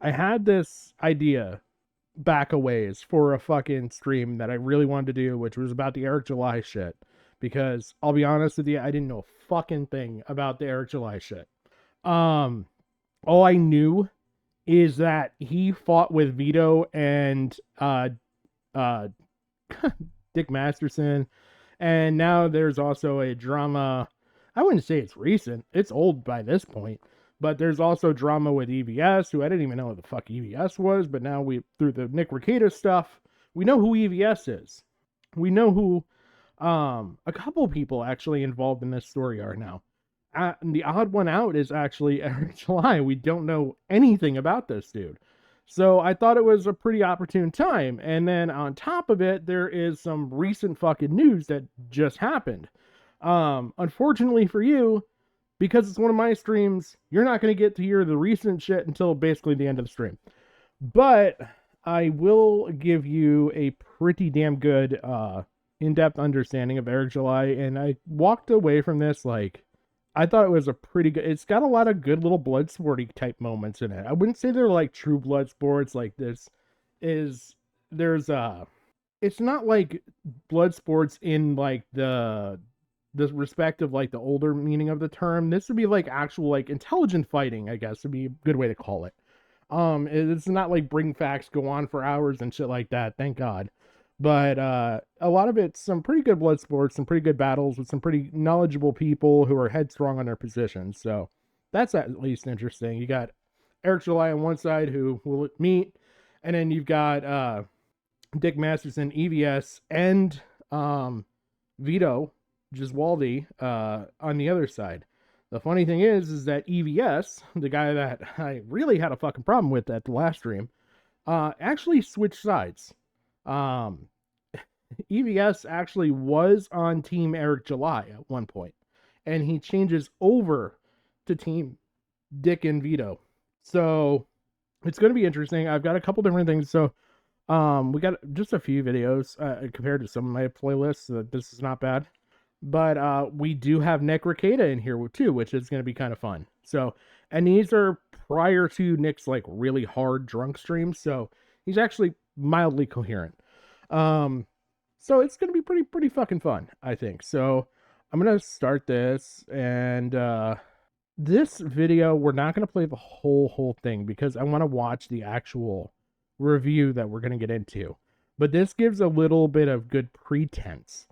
I had this idea back a ways for a fucking stream that I really wanted to do, which was about the Eric July shit. Because I'll be honest with you, I didn't know a fucking thing about the Eric July shit. Um, all I knew is that he fought with Vito and uh Dick Masterson, and now there's also a drama. I wouldn't say it's recent; it's old by this point. But there's also drama with EVS, who I didn't even know what the fuck EVS was, but now we through the Nick Rakieta stuff, we know who EVS is. We know who a couple people actually involved in this story are now. And the odd one out is actually Eric July. We don't know anything about this dude. So I thought it was a pretty opportune time. And then on top of it, there is some recent fucking news that just happened. Unfortunately for you, because it's one of my streams, you're not going to get to hear the recent shit until basically the end of the stream. But I will give you a pretty damn good in-depth understanding of Eric July, and I walked away from this like I thought it was a pretty good. It's got a lot of good little blood sporty type moments in it. I wouldn't say they're like true blood sports. Like this is there's it's not like blood sports in like the respect of like the older meaning of the term. This would be like actual like intelligent fighting, I guess would be a good way to call it. It's not like bring facts, go on for hours and shit like that. Thank God. But a lot of it's some pretty good blood sports, some pretty good battles with some pretty knowledgeable people who are headstrong on their positions. So that's at least interesting. You got Eric July on one side who will meet, and then you've got Dick Masterson, EVS, and Vito Giswaldi on the other side. The funny thing is that EVS, the guy that I really had a fucking problem with at the last stream, actually switched sides. EVS actually was on Team Eric July at one point, and he changes over to Team Dick and Vito. So it's going to be interesting. I've got a couple different things. So we got just a few videos compared to some of my playlists. This is not bad. But we do have Nick Rakieta in here too, which is going to be kind of fun. So, and these are prior to Nick's like really hard drunk streams, so he's actually mildly coherent. So it's going to be pretty fucking fun, I think. So I'm going to start this, and this video we're not going to play the whole thing because I want to watch the actual review that we're going to get into. But this gives a little bit of good pretense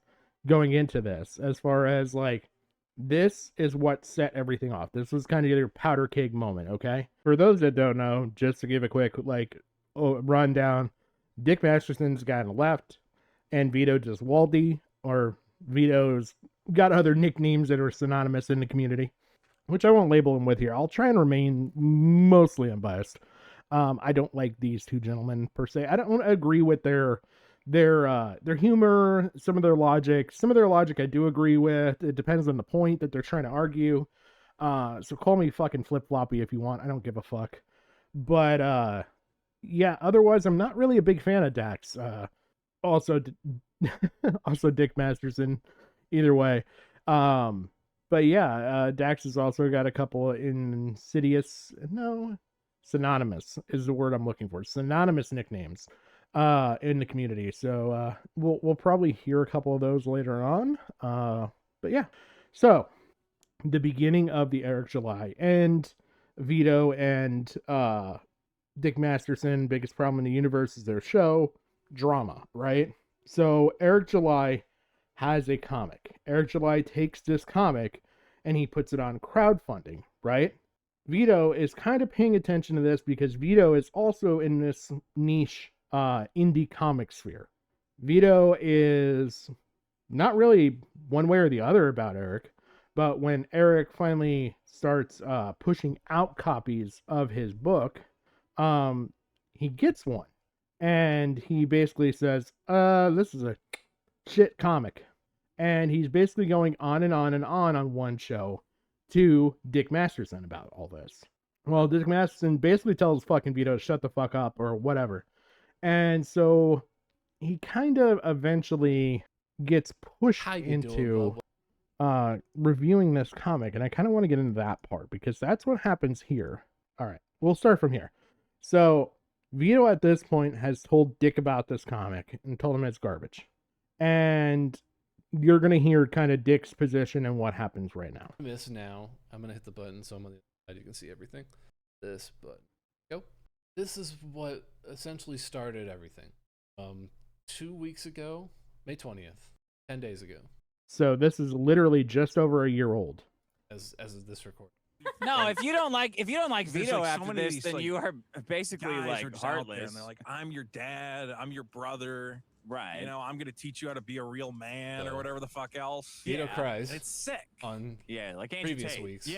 going into this, as far as like this is what set everything off. This was kind of your powder keg moment, okay? For those that don't know, just to give a quick like rundown, Dick Masterson's the guy on the left, and Vito Giswaldi, or Vito's got other nicknames that are synonymous in the community, which I won't label him with here. I'll try and remain mostly unbiased. I don't like these two gentlemen per se. I don't agree with their humor, some of their logic. Some of their logic I do agree with. It depends on the point that they're trying to argue. So call me fucking flip-floppy if you want. I don't give a fuck. But yeah, otherwise I'm not really a big fan of Dax. Also also Dick Masterson, either way. But yeah, Dax has also got a couple synonymous is the word I'm looking for. Synonymous nicknames in the community. So we'll probably hear a couple of those later on. But yeah, so the beginning of the Eric July and Vito and Dick Masterson, biggest problem in the universe is their show drama, right? So Eric July has a comic. Eric July takes this comic and he puts it on crowdfunding, right? Vito is kind of paying attention to this because Vito is also in this niche indie comic sphere. Vito is not really one way or the other about Eric, but when Eric finally starts pushing out copies of his book, he gets one, and he basically says, this is a shit comic. And he's basically going on and on one show to Dick Masterson about all this. Well, Dick Masterson basically tells fucking Vito to shut the fuck up or whatever. And so he kind of eventually gets pushed into reviewing this comic. And I kind of want to get into that part because that's what happens here. All right, we'll start from here. So Vito at this point has told Dick about this comic and told him it's garbage. And you're gonna hear kind of Dick's position and what happens right now. Miss now. I'm gonna hit the button so I'm on the other side. You can see everything. This button. Go. This is what essentially started everything. 2 weeks ago, May 20th, 10 days ago. So this is literally just over a year old. As of this recording. No, if you don't like Vito like after this, then you are basically like heartless. And they're like, I'm your dad, I'm your brother. Right. You know, I'm gonna teach you how to be a real man or whatever the fuck else. Vito cries. It's sick. On like previous Tate. weeks.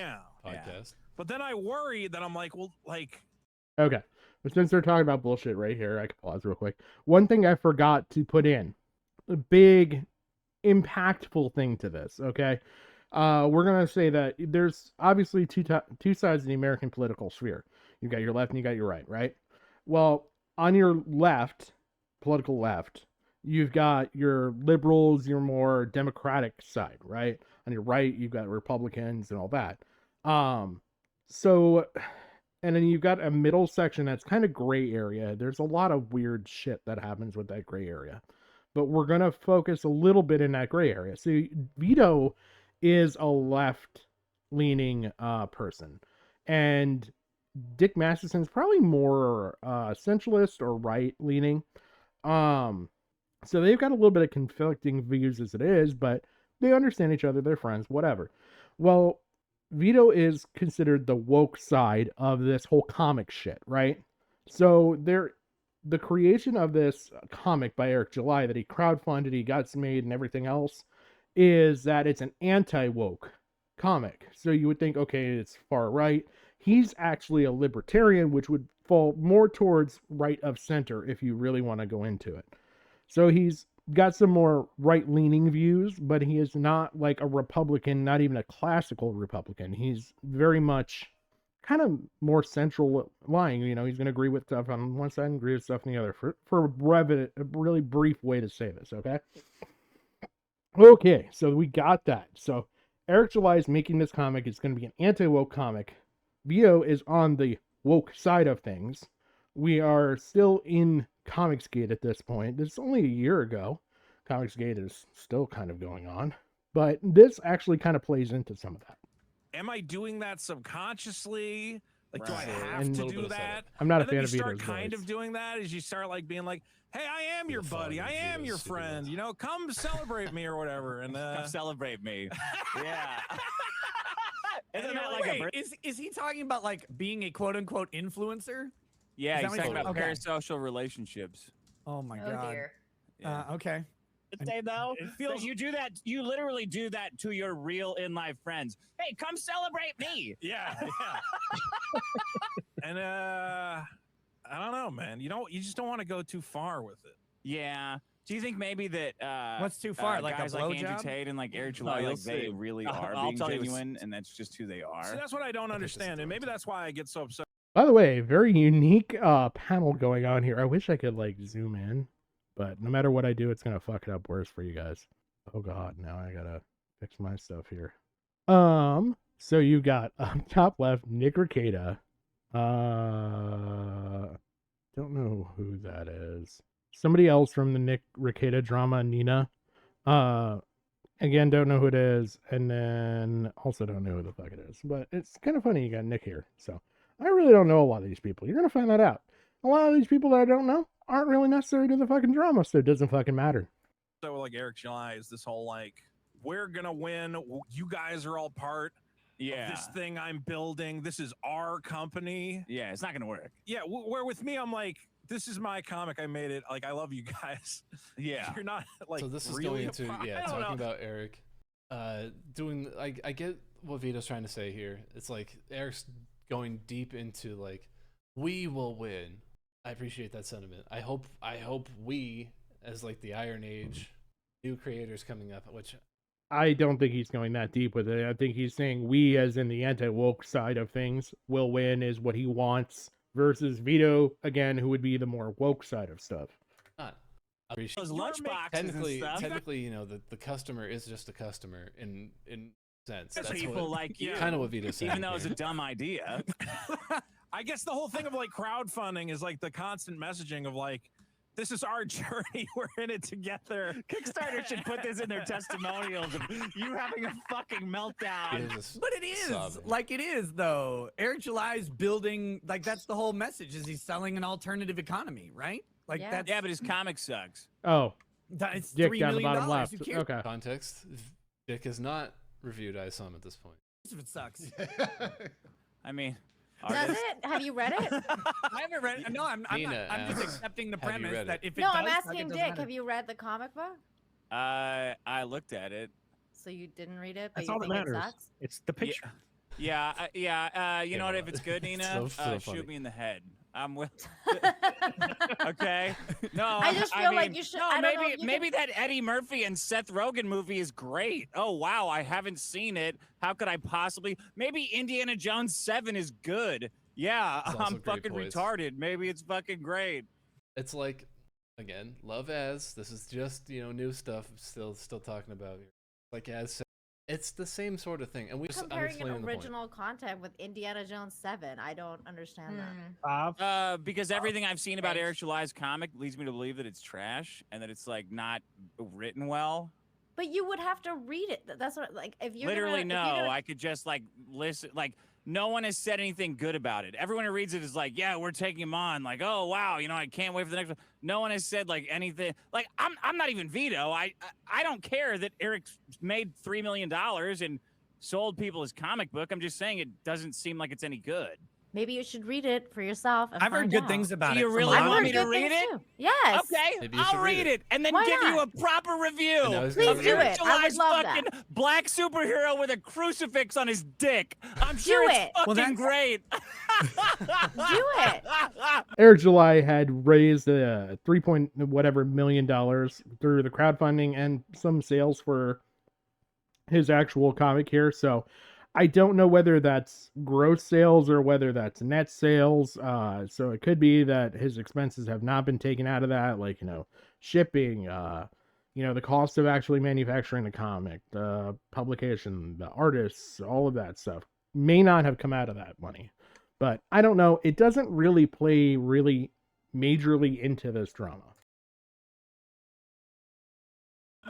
Podcast. But then I worry that I'm like, well, like. Okay. But since they're talking about bullshit right here, I can pause real quick. One thing I forgot to put in, a big, impactful thing to this, okay? We're going to say that there's obviously two sides of the American political sphere. You got your left and you got your right, right? Well, on your left, political left, you've got your liberals, your more democratic side, right? On your right, you've got Republicans and all that. So, and then you've got a middle section that's kind of gray area. There's a lot of weird shit that happens with that gray area. But we're going to focus a little bit in that gray area. So Vito is a left-leaning person. And Dick Masterson's probably more centralist or right-leaning. So they've got a little bit of conflicting views as it is, but they understand each other, they're friends, whatever. Well, Vito is considered the woke side of this whole comic shit, right? So the creation of this comic by Eric July that he crowdfunded, he got made and everything else, is that it's an anti-woke comic. So you would think, okay, it's far right. He's actually a libertarian, which would fall more towards right of center if you really want to go into it. So he's got some more right-leaning views, but he is not like a Republican, not even a classical Republican. He's very much kind of more central lying. You know, he's going to agree with stuff on one side and agree with stuff on the other. For a really brief way to say this, okay? Okay, so we got that. So Eric July is making this comic. It's going to be an anti-woke comic. Vito is on the woke side of things. We are still in Comicsgate at this point. This is only a year ago. Comicsgate is still kind of going on. But this actually kind of plays into some of that. Am I doing that subconsciously? Like, Right. do I have And to do that? I'm not a And fan then of you Vito's start kind voice. of doing that as you start like being like, hey, I am your buddy. I am your friend. You know, come celebrate me or whatever. And Come celebrate me. Yeah. Isn't And that like like is he talking about like being a quote unquote influencer? Yeah, Is that he's what talking about okay. parasocial relationships. Oh my Oh god. dear. Yeah. Okay. Say though, It feels you do that. You literally do that to your real in life friends. Hey, come celebrate me. yeah. And I don't know, man. You just don't want to go too far with it. Yeah. Do you think maybe that What's too far? Like a guys like Andrew blowjob? Tate and like Eric July, you'll like they see. really are I'll being tell you genuine, and that's just who they are. See, that's what I don't it's understand, and maybe still that's why I get so upset. By the way, very unique panel going on here. I wish I could like zoom in, but no matter what I do, it's gonna fuck it up worse for you guys. Oh god, now I gotta fix my stuff here. So you've got top left Nick Rakieta. Don't know who that is. Somebody else from the Nick Rakieta drama, Nina. Again, don't know who it is, and then also don't know who the fuck it is. But it's kind of funny you got Nick here. So I really don't know a lot of these people. You're gonna find that out. A lot of these people that I don't know aren't really necessary to the fucking drama, so it doesn't fucking matter. So like Eric July is this whole like, we're gonna win. You guys are all part of this thing I'm building. This is our company. Yeah, it's not gonna work. Yeah, where with me, I'm like, this is my comic. I made it. Like, I love you guys. Yeah. You're not like. So this is really going a into part- I don't talking know. about Eric doing I get what Vito's trying to say here. It's like Eric's going deep into like, we will win. I appreciate that sentiment. I hope we, as like the Iron Age new creators coming up, which I don't think he's going that deep with it. I think he's saying we, as in the anti-woke side of things, will win is what he wants, versus Vito, again, who would be the more woke side of stuff. not. I appreciate Those lunchboxes and stuff. technically, you know, the customer is just a customer in sense. There's That's people what, like you. kind of what Vito's saying. Even though it's here. a dumb idea. I guess the whole thing of like crowdfunding is like the constant messaging of like, this is our journey. We're in it together. Kickstarter should put this in their testimonials of you having a fucking meltdown. But it is like it is though. Eric July's building like that's the whole message is he's selling an alternative economy, right? Like that's Yeah, but his comic sucks. Oh, it's Dick $3 down the million. bottom left. Who cares Okay. Context: Dick is not reviewed ISOM at this point. if it sucks? I mean, Does it? Have you read it? I haven't read it. No, I'm Nina not. I'm just asks, accepting the have you premise read that it? if it No, does I'm suck, it asking doesn't Dick. matter. Have you read the comic book? I looked at it. So you didn't read it, but That's you all that think it matters. sucks? It's the picture. Yeah. You know what? If it's good, Nina, so funny. shoot me in the head. I'm with. Okay. No, I just feel like mean, you should. No, I don't know maybe if you maybe can- that Eddie Murphy and Seth Rogen movie is great. Oh wow, I haven't seen it. How could I possibly? Maybe Indiana Jones 7 is good. Yeah, It's also I'm great fucking voice. retarded. Maybe it's fucking great. It's like, again, love as this is just new stuff. Still talking about here. Like as said, it's the same sort of thing, and we. I'm comparing explaining an the point. original content with Indiana Jones 7. I don't understand Bob, Because everything I've seen about Thanks. Eric July's comic leads me to believe that it's trash and that it's like not written well. But you would have to read it. That's what like if you're Literally, gonna, no. If you're I could just like listen. Like no one has said anything good about it. Everyone who reads it is like, yeah, we're taking him on. Like, oh wow, I can't wait for the next one. No one has said like anything. Like I'm not even Vito. I don't care that Eric made $3 million and sold people his comic book. I'm just saying it doesn't seem like it's any good. maybe you should read it for yourself. And I've heard find good out. things about Do it. you from really a lot I've of want heard me people. to good read things it? too. Yes. Okay, Maybe you I'll should read read it. it and then Why give you a not? proper review. And now he's Please gonna do read it. I would July's love fucking that. black superhero with a crucifix on his dick. I'm sure Do it's it. fucking Well, that's- great. Do it. Eric July had raised $3 whatever million through the crowdfunding and some sales for his actual comic here. So I don't know whether that's gross sales or whether that's net sales. So it could be that his expenses have not been taken out of that, like shipping, the cost of actually manufacturing the comic, the publication, the artists, all of that stuff may not have come out of that money. But I don't know. It doesn't really play really majorly into this drama.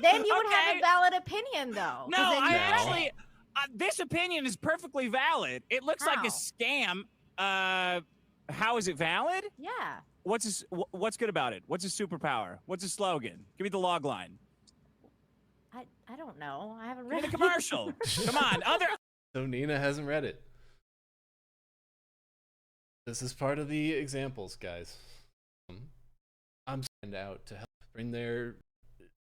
Then you would have Okay. a valid opinion, though. 'cause No, then I you actually, this opinion is perfectly valid. It looks like How? a scam. How is it valid? Yeah. What's good about it? What's his superpower? What's his slogan? Give me the log line. I don't know. I haven't Give me read the it. commercial. Come on, So Nina hasn't read it. This is part of the examples, guys. I'm sent out to help bring their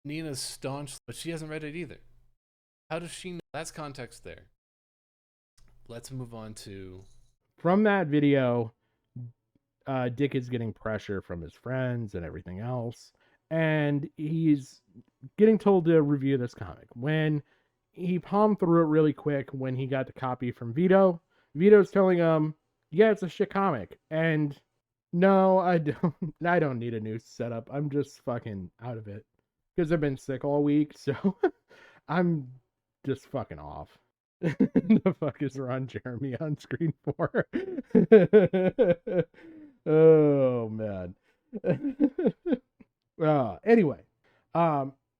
Nina's staunch, but she hasn't read it either. How does she know? That's context there. Let's move on to From that video, Dick is getting pressure from his friends and everything else. And he's getting told to review this comic. When he palmed through it really quick when he got the copy from Vito, Vito's telling him, yeah, it's a shit comic. And no, I don't need a new setup. I'm just fucking out of it. Because I've been sick all week, so I'm just fucking off. The fuck is Ron Jeremy on screen for? Oh man. Anyway,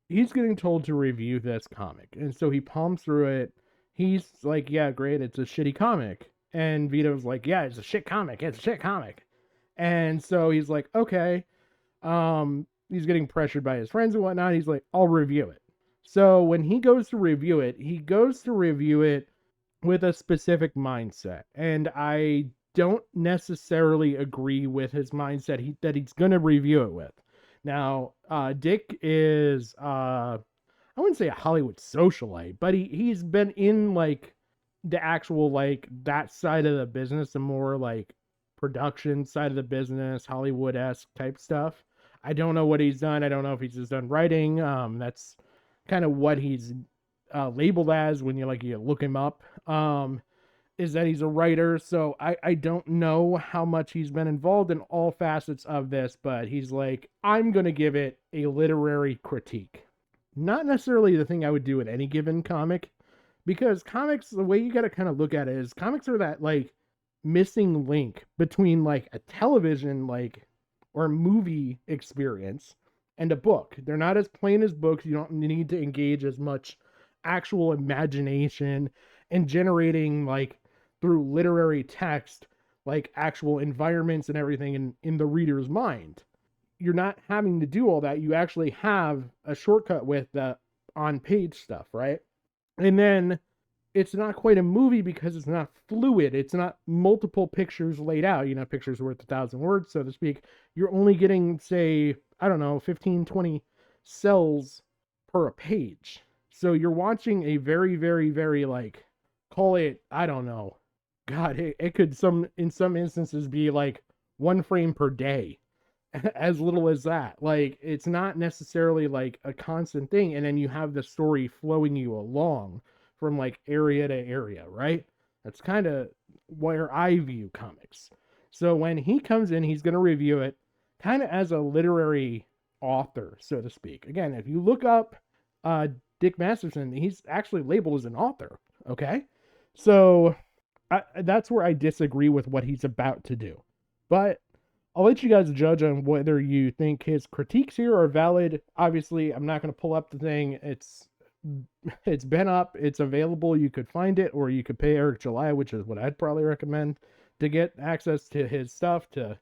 he's getting told to review this comic, and so he palms through it. He's like, yeah, great, it's a shitty comic. And Vito's like, yeah, it's a shit comic, it's a shit comic. And so he's like, okay. He's getting pressured by his friends and whatnot. He's like, I'll review it. So when he goes to review it, he goes to review it with a specific mindset. And I don't necessarily agree with his mindset that he's going to review it with. Now, Dick is, I wouldn't say a Hollywood socialite, but he's been in like the actual, like that side of the business, the more like production side of the business, Hollywood-esque type stuff. I don't know what he's done. I don't know if he's just done writing. That's kind of what he's labeled as when you look him up. Is that he's a writer. So I don't know how much he's been involved in all facets of this, but he's like, I'm going to give it a literary critique. Not necessarily the thing I would do with any given comic, because comics, the way you got to kind of look at it is comics are that like missing link between like a television like or movie experience and a book. They're not as plain as books. You don't need to engage as much actual imagination and generating like through literary text like actual environments and everything in the reader's mind. You're not having to do all that. You actually have a shortcut with the on page stuff, right? And then it's not quite a movie because it's not fluid. It's not multiple pictures laid out. You know, pictures worth 1,000 words, so to speak. You're only getting, say, I don't know, 15, 20 cells per page. So you're watching a very, very, very, like, call it, I don't know. God, it could in some instances be like 1 frame per day. As little as that. Like, it's not necessarily like a constant thing. And then you have the story flowing you along from like area to area, right? That's kind of where I view comics. So when he comes in, he's going to review it kind of as a literary author, so to speak. Again, if you look up Dick Masterson, he's actually labeled as an author, okay? So that's where I disagree with what he's about to do. But I'll let you guys judge on whether you think his critiques here are valid. Obviously, I'm not going to pull up the thing. It's been up. It's available. You could find it, or you could pay Eric July, which is what I'd probably recommend, to get access to his stuff, to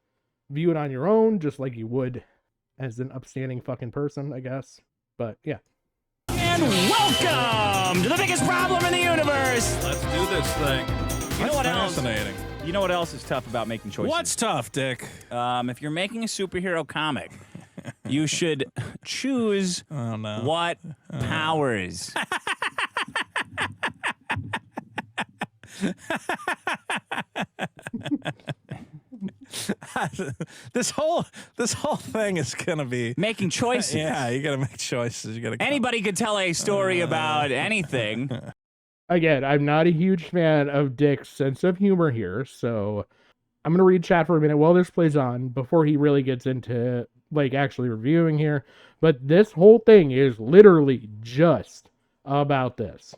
view it on your own, just like you would as an upstanding fucking person, I guess. But yeah. And welcome to the biggest problem in the universe. Let's do this thing. You know what else? Fascinating. You know what else is tough about making choices? What's tough, Dick? If you're making a superhero comic, you should choose what powers. This whole thing is gonna be Making choices. Yeah, you gotta make choices. You gotta. Anybody could tell a story about anything. Again, I'm not a huge fan of Dick's sense of humor here, so I'm going to read chat for a minute while this plays on before he really gets into, like, actually reviewing here. But this whole thing is literally just about this.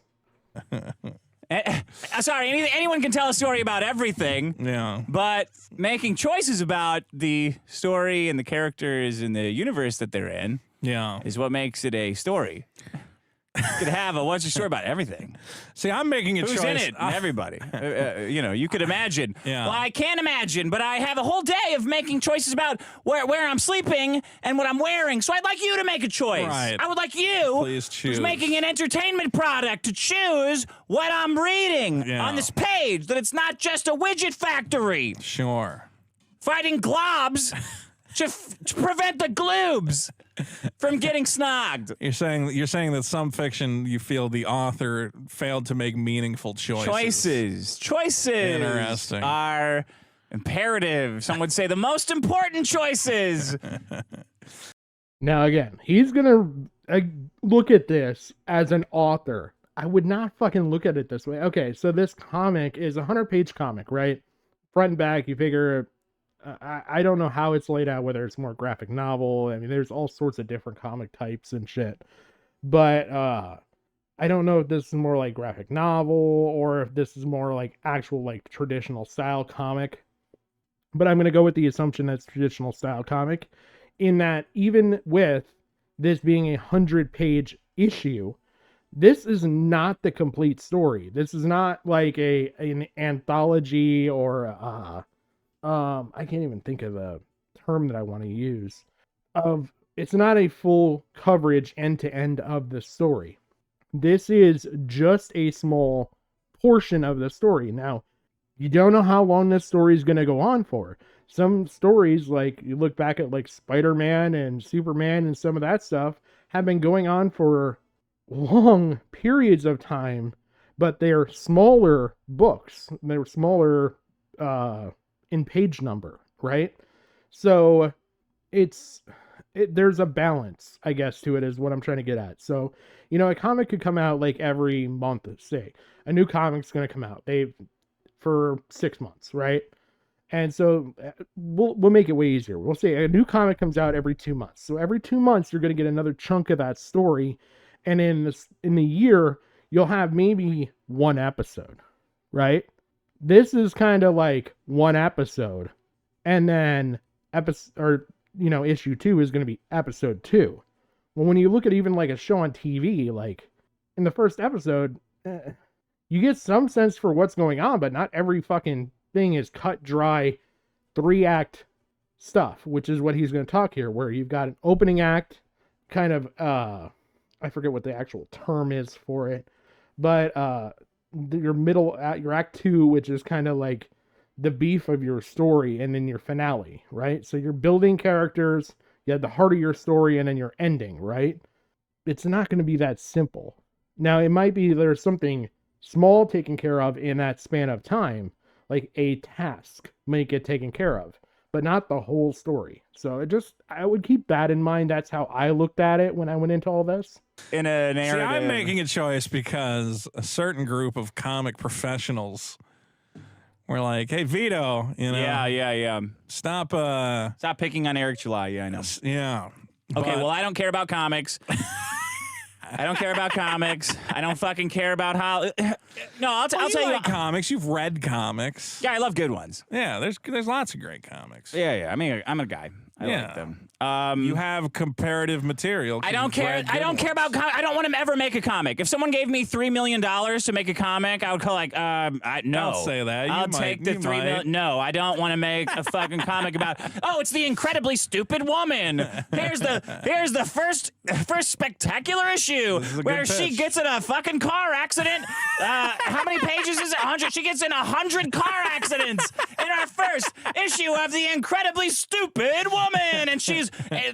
Sorry, anyone can tell a story about everything. Yeah. But making choices about the story and the characters and the universe that they're in is what makes it a story. You could have a what's your story about everything. See, I'm making a Who's choice. in it? Everybody. You know, you could imagine. Yeah. Well, I can't imagine, but I have a whole day of making choices about where I'm sleeping and what I'm wearing. So I'd like you to make a choice. Right. I would like you, Please choose. who's making an entertainment product, to choose what I'm reading on this page. That it's not just a widget factory Sure. fighting globs to prevent the gloobs from getting snogged. You're saying that some fiction you feel the author failed to make meaningful choices. Choices Interesting. are imperative. Some would say the most important choices. Now, again, he's going to look at this as an author. I would not fucking look at it this way. Okay, so this comic is a 100-page comic, right? Front and back, you figure... I don't know how it's laid out, whether it's more graphic novel. I mean, there's all sorts of different comic types and shit. But I don't know if this is more like graphic novel or if this is more like actual like traditional style comic. But I'm going to go with the assumption that's traditional style comic, in that even with this being a 100-page issue, this is not the complete story. This is not like an anthology or I can't even think of a term that I want to use. It's not a full coverage end to end of the story. This is just a small portion of the story. Now, you don't know how long this story is going to go on for. Some stories, like you look back at like Spider-Man and Superman and some of that stuff, have been going on for long periods of time, but they're smaller books. They're smaller in page number, right? So there's a balance, I guess, to it, is what I'm trying to get at. So, you know, a comic could come out like every month, say. A new comic's going to come out for 6 months, right? And so we'll make it way easier. We'll say a new comic comes out every 2 months. So every 2 months, you're going to get another chunk of that story. And in the year, you'll have maybe one episode, right? This is kind of like one episode, and then issue 2 is going to be episode 2. Well, when you look at even like a show on TV, like in the first episode, you get some sense for what's going on, but not every fucking thing is cut dry 3-act stuff, which is what he's going to talk here, where you've got an opening act, kind of I forget what the actual term is for it, but your act 2, which is kind of like the beef of your story, and then your finale, right? So you're building characters, you have the heart of your story, and then your ending, right? It's not going to be that simple. Now, it might be there's something small taken care of in that span of time, like a task might get taken care of, but not the whole story. So I would keep that in mind. That's how I looked at it when I went into all this. In a narrative. See, I'm making a choice because a certain group of comic professionals were like, "Hey, Vito, Yeah. stop picking on Eric July. Yeah, I know. Yeah. Okay, well, I don't care about comics. I don't care about comics. I don't fucking care about how. No, I'll tell you. Like comics. You've read comics. Yeah, I love good ones. Yeah, there's lots of great comics. Yeah. I mean, I'm a guy. I like them. You have comparative material. I don't care. I don't care about. I don't want to ever make a comic. If someone gave me $3 million to make a comic, I would call no. Don't say that. I'll take the $3 million. No, I don't want to make a fucking comic about. Oh, it's the incredibly stupid woman. Here's the first spectacular issue where she gets in a fucking car accident. How many pages is it? 100. She gets in 100 car accidents in our first issue of the incredibly stupid woman, and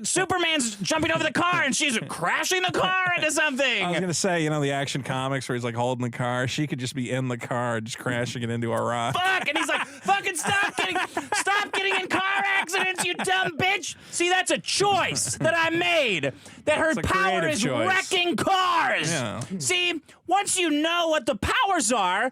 Superman's jumping over the car, and she's crashing the car into something. I was gonna say, the Action Comics where he's like holding the car. She could just be in the car, just crashing it into a rock. Fuck! And he's like, "Fucking stop getting in car accidents, you dumb bitch!" See, that's a choice that I made. That her power is wrecking cars. Yeah. See, once you know what the powers are,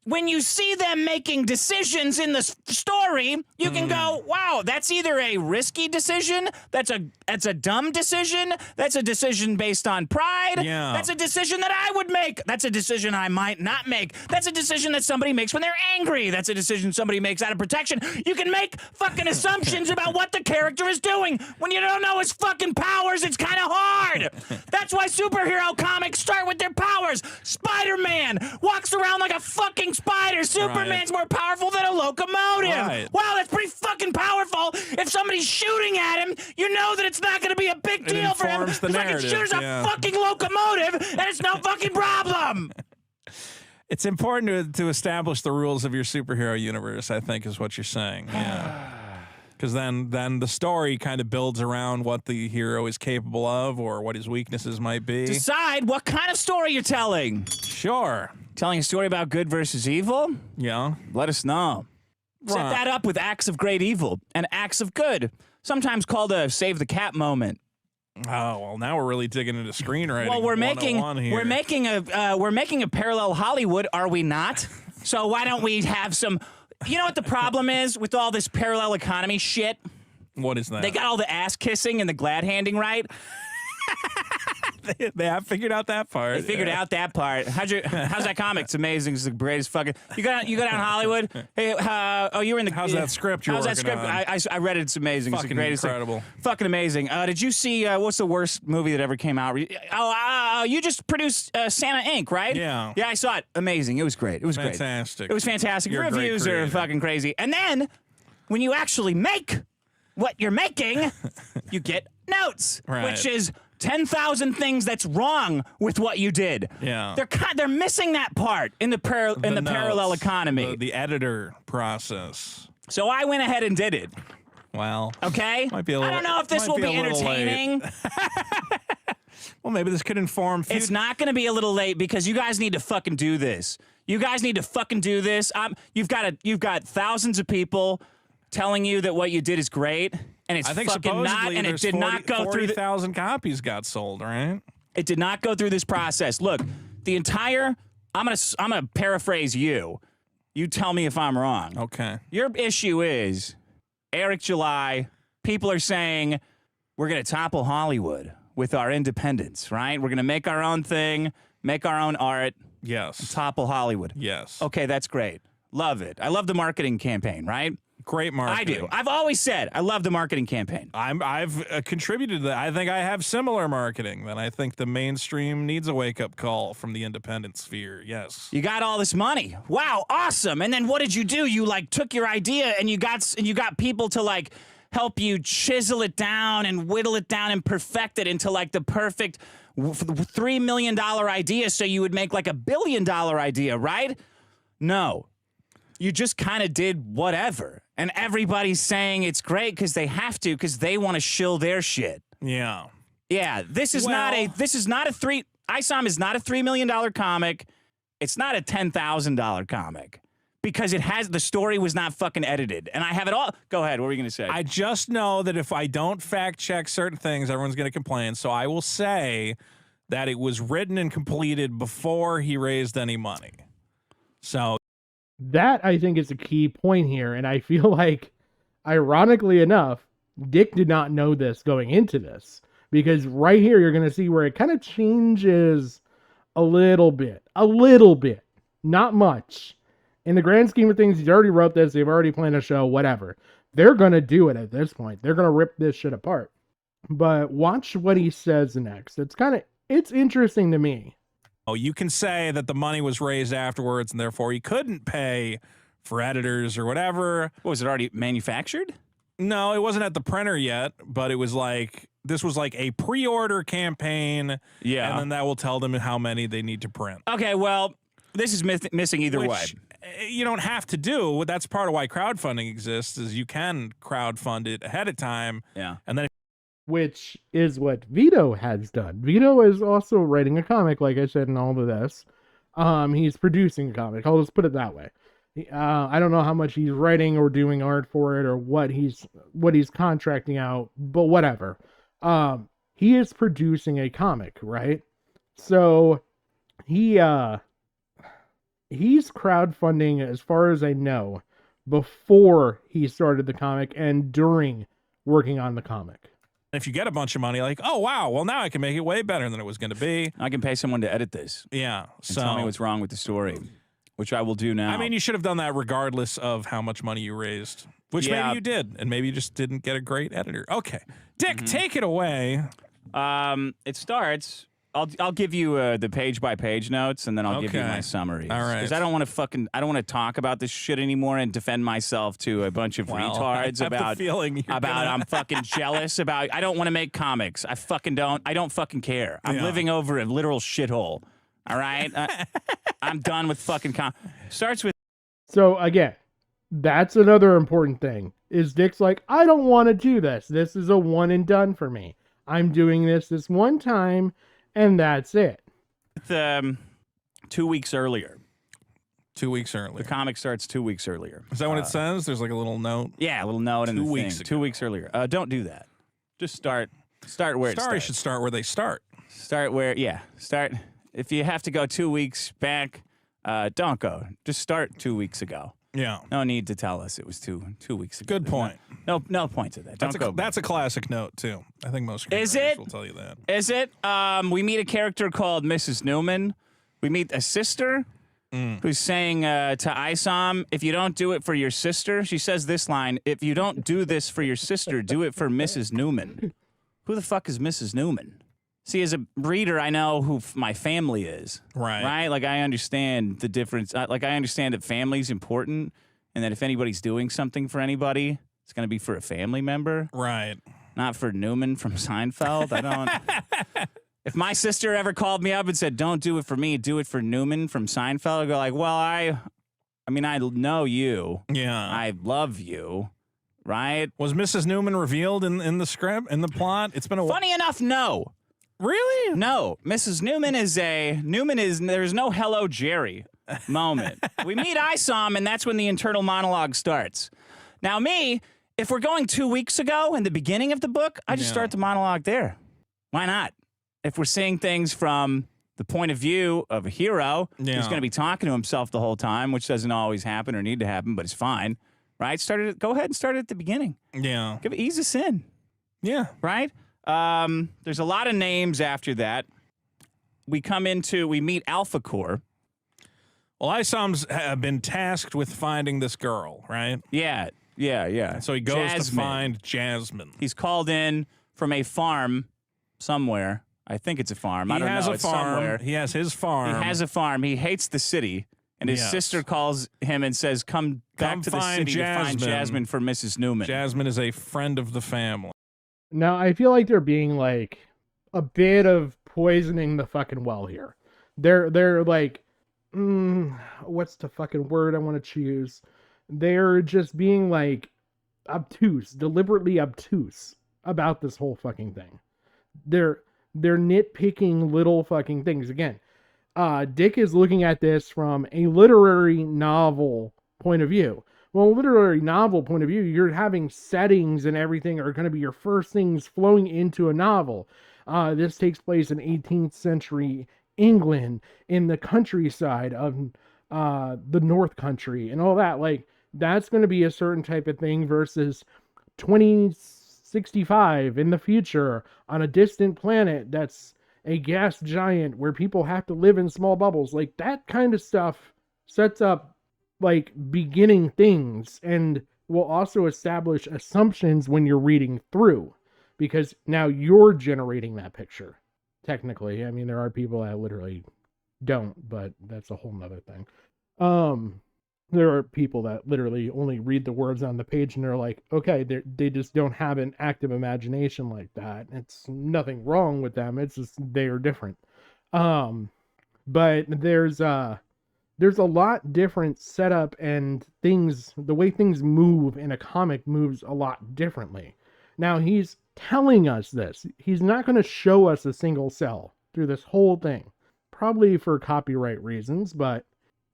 when you see them making decisions in the story, you can go, wow, that's either a risky decision, that's a dumb decision, that's a decision based on pride, that's a decision that I would make, that's a decision I might not make, that's a decision that somebody makes when they're angry, that's a decision somebody makes out of protection. You can make fucking assumptions about what the character is doing. When you don't know his fucking powers, it's kind of hard. That's why superhero comics start with their powers. Spider-Man walks around like a fucking spider. Superman's more powerful than a locomotive. Wow, that's pretty fucking powerful. If somebody's shooting at him, you know that it's not going to be a big deal for him. The fucking shooter's a fucking locomotive, and it's no fucking problem. It's important to establish the rules of your superhero universe, I think, is what you're saying. Yeah. Because then the story kind of builds around what the hero is capable of or what his weaknesses might be. Decide what kind of story you're telling. Sure. Telling a story about good versus evil? Yeah. Let us know. Set that up with acts of great evil and acts of good, sometimes called a save the cat moment. Oh, well, now we're really digging into screenwriting. Well, we're making a parallel Hollywood, are we not? So why don't we have some? You know what the problem is with all this parallel economy shit? What is that? They got all the ass kissing and the glad handing right. They have figured out that part. They figured out that part. How's that comic? It's amazing. It's the greatest fucking. You go down Hollywood. Hey, you were in the. How's that script you're working on? I read it. It's amazing. Fucking it's the greatest incredible. Thing. Fucking amazing. Did you see what's the worst movie that ever came out? You just produced Santa Inc., right? Yeah. Yeah, I saw it. Amazing. It was great. It was fantastic. It was fantastic. You're Reviews are fucking crazy. And then when you actually make what you're making, you get notes, which is 10,000 things that's wrong with what you did. Yeah. They're missing that part in the parallel economy. The editor process. So I went ahead and did it. Well. Okay? Might be a little, I don't know if this will be entertaining. Well, maybe this could inform future. It's not going to be a little late because you guys need to fucking do this. You guys need to fucking do this. You've got thousands of people telling you that what you did is great, and it's fucking not, and it did not go through. 40,000 copies got sold, right? It did not go through this process. Look, the entire. I'm gonna paraphrase you. You tell me if I'm wrong. Okay. Your issue is Eric July. People are saying we're gonna topple Hollywood with our independence, right? We're gonna make our own thing, make our own art. Yes. Topple Hollywood. Yes. Okay, that's great. Love it. I love the marketing campaign, right? Great marketing. I do. I've always said I love the marketing campaign. I've contributed to that. I think I have similar marketing that I think the mainstream needs a wake-up call from the independent sphere. Yes. You got all this money. Wow, awesome. And then what did you do? You like took your idea and you got people to like help you chisel it down and whittle it down and perfect it into like the perfect $3 million idea so you would make like $1 billion idea, right? No. You just kind of did whatever. And everybody's saying it's great because they have to, because they want to shill their shit. Yeah. Yeah, this is not a ISOM is not a $3 million comic. It's not a $10,000 comic. Because the story was not fucking edited. And I have it all. Go ahead, what were you gonna say? I just know that if I don't fact check certain things, everyone's gonna complain. So I will say that it was written and completed before he raised any money. So That, I think, is a key point here, and I feel like, ironically enough, Dick did not know this going into this, because right here you're going to see where it kind of changes a little bit, not much. In the grand scheme of things, he's already wrote this, they've already planned a show, whatever. They're going to do it at this point. They're going to rip this shit apart. But watch what he says next. It's interesting to me. oh, you can say that the money was raised afterwards and therefore he couldn't pay for editors or whatever. What, was it already manufactured? No, it wasn't at the printer yet, but it was like, this was like a pre-order campaign. Yeah. And then that will tell them how many they need to print. Okay, well, this is missing either way. Which you don't have to do. That's part of why crowdfunding exists, is you can crowdfund it ahead of time. Yeah. And then Which is what Vito has done. Vito is also writing a comic, like I said, in all of this. He's producing a comic. I'll just put it that way. I don't know how much he's writing or doing art for it or what he's contracting out, but whatever. He is producing a comic, right? So he's crowdfunding, as far as I know, before he started the comic and during working on the comic. if you get a bunch of money, like, oh, wow, well, now I can make it way better than it was going to be. I can pay someone to edit this. Yeah. And tell me what's wrong with the story, which I will do now. I mean, you should have done that regardless of how much money you raised, which maybe you did, and maybe you just didn't get a great editor. Okay. Dick, take it away. It starts. I'll give you the page by page notes, and then I'll give you my summaries. All right. Because I don't want to talk about this shit anymore and defend myself to a bunch of retards about I'm fucking jealous about. I don't want to make comics. I fucking don't. I don't fucking care. I'm living over a literal shithole. All right. I'm done with fucking Starts with. So again, that's another important thing. Is Dick's like, I don't want to do this. This is a one and done for me. I'm doing this one time. And that's it. 2 weeks earlier. 2 weeks earlier. The comic starts 2 weeks earlier. Is that what it says? There's like a little note? Yeah, a little note in the 2 weeks thing. ago. 2 weeks earlier. Don't do that. Just start where it starts. Stories should start where they start. Start. If you have to go 2 weeks back, don't go. Just start 2 weeks ago. Yeah. No need to tell us it was two weeks ago. Good point. No point to that. That's a classic note, too. I think most Is screenwriters it? will tell you that. Is it? We meet a character called Mrs. Newman. We meet a sister who's saying to Isom, if you don't do it for your sister, she says this line, if you don't do this for your sister, do it for Mrs. Newman. Who the fuck is Mrs. Newman? See, as a reader, I know who my family is. Right. Right? Like, I understand the difference. I understand that family's important and that if anybody's doing something for anybody, it's going to be for a family member. Right. Not for Newman from Seinfeld. I don't. If my sister ever called me up and said, don't do it for me, do it for Newman from Seinfeld, I'd go like, well, I know you. Yeah. I love you. Right? Was Mrs. Newman revealed in the script, in the plot? It's been a while. Funny enough, no. Really? No, Mrs. Newman there's no hello, Jerry moment. We meet Isom, and that's when the internal monologue starts. Now, if we're going 2 weeks ago in the beginning of the book, I just start the monologue there. Why not? If we're seeing things from the point of view of a hero who's going to be talking to himself the whole time, which doesn't always happen or need to happen, but it's fine, right? Go ahead and start it at the beginning. Yeah. Ease us in. Yeah. Right? There's a lot of names after that. We meet Alpha Core. Well, Isam's been tasked with finding this girl, right? Yeah. So he goes to Jasmine. find Jasmine. He's called in from a farm somewhere. I think it's a farm. I don't know. It's somewhere. He has his farm. He has a farm. He hates the city. And his sister calls him and says, come back to the city to find Jasmine for Mrs. Newman. Jasmine is a friend of the family. Now, I feel like they're being like a bit of poisoning the fucking well here. They're like, what's the fucking word I want to choose? They're just being like obtuse, deliberately obtuse about this whole fucking thing. They're nitpicking little fucking things. Again, Dick is looking at this from a literary novel point of view. Well, literary novel point of view, you're having settings and everything are going to be your first things flowing into a novel. This takes place in 18th century England, in the countryside of the North Country and all that. Like, that's going to be a certain type of thing versus 2065 in the future on a distant planet that's a gas giant where people have to live in small bubbles. Like, that kind of stuff sets up like beginning things and will also establish assumptions when you're reading through, because now you're generating that picture. Technically, I mean, there are people that literally don't, but that's a whole nother thing. There are people that literally only read the words on the page and they're like, okay, they just don't have an active imagination like that. It's nothing wrong with them. It's just they are different. But there's a lot different setup and things. The way things move in a comic moves a lot differently. Now he's telling us this. He's not going to show us a single cell through this whole thing, probably for copyright reasons, but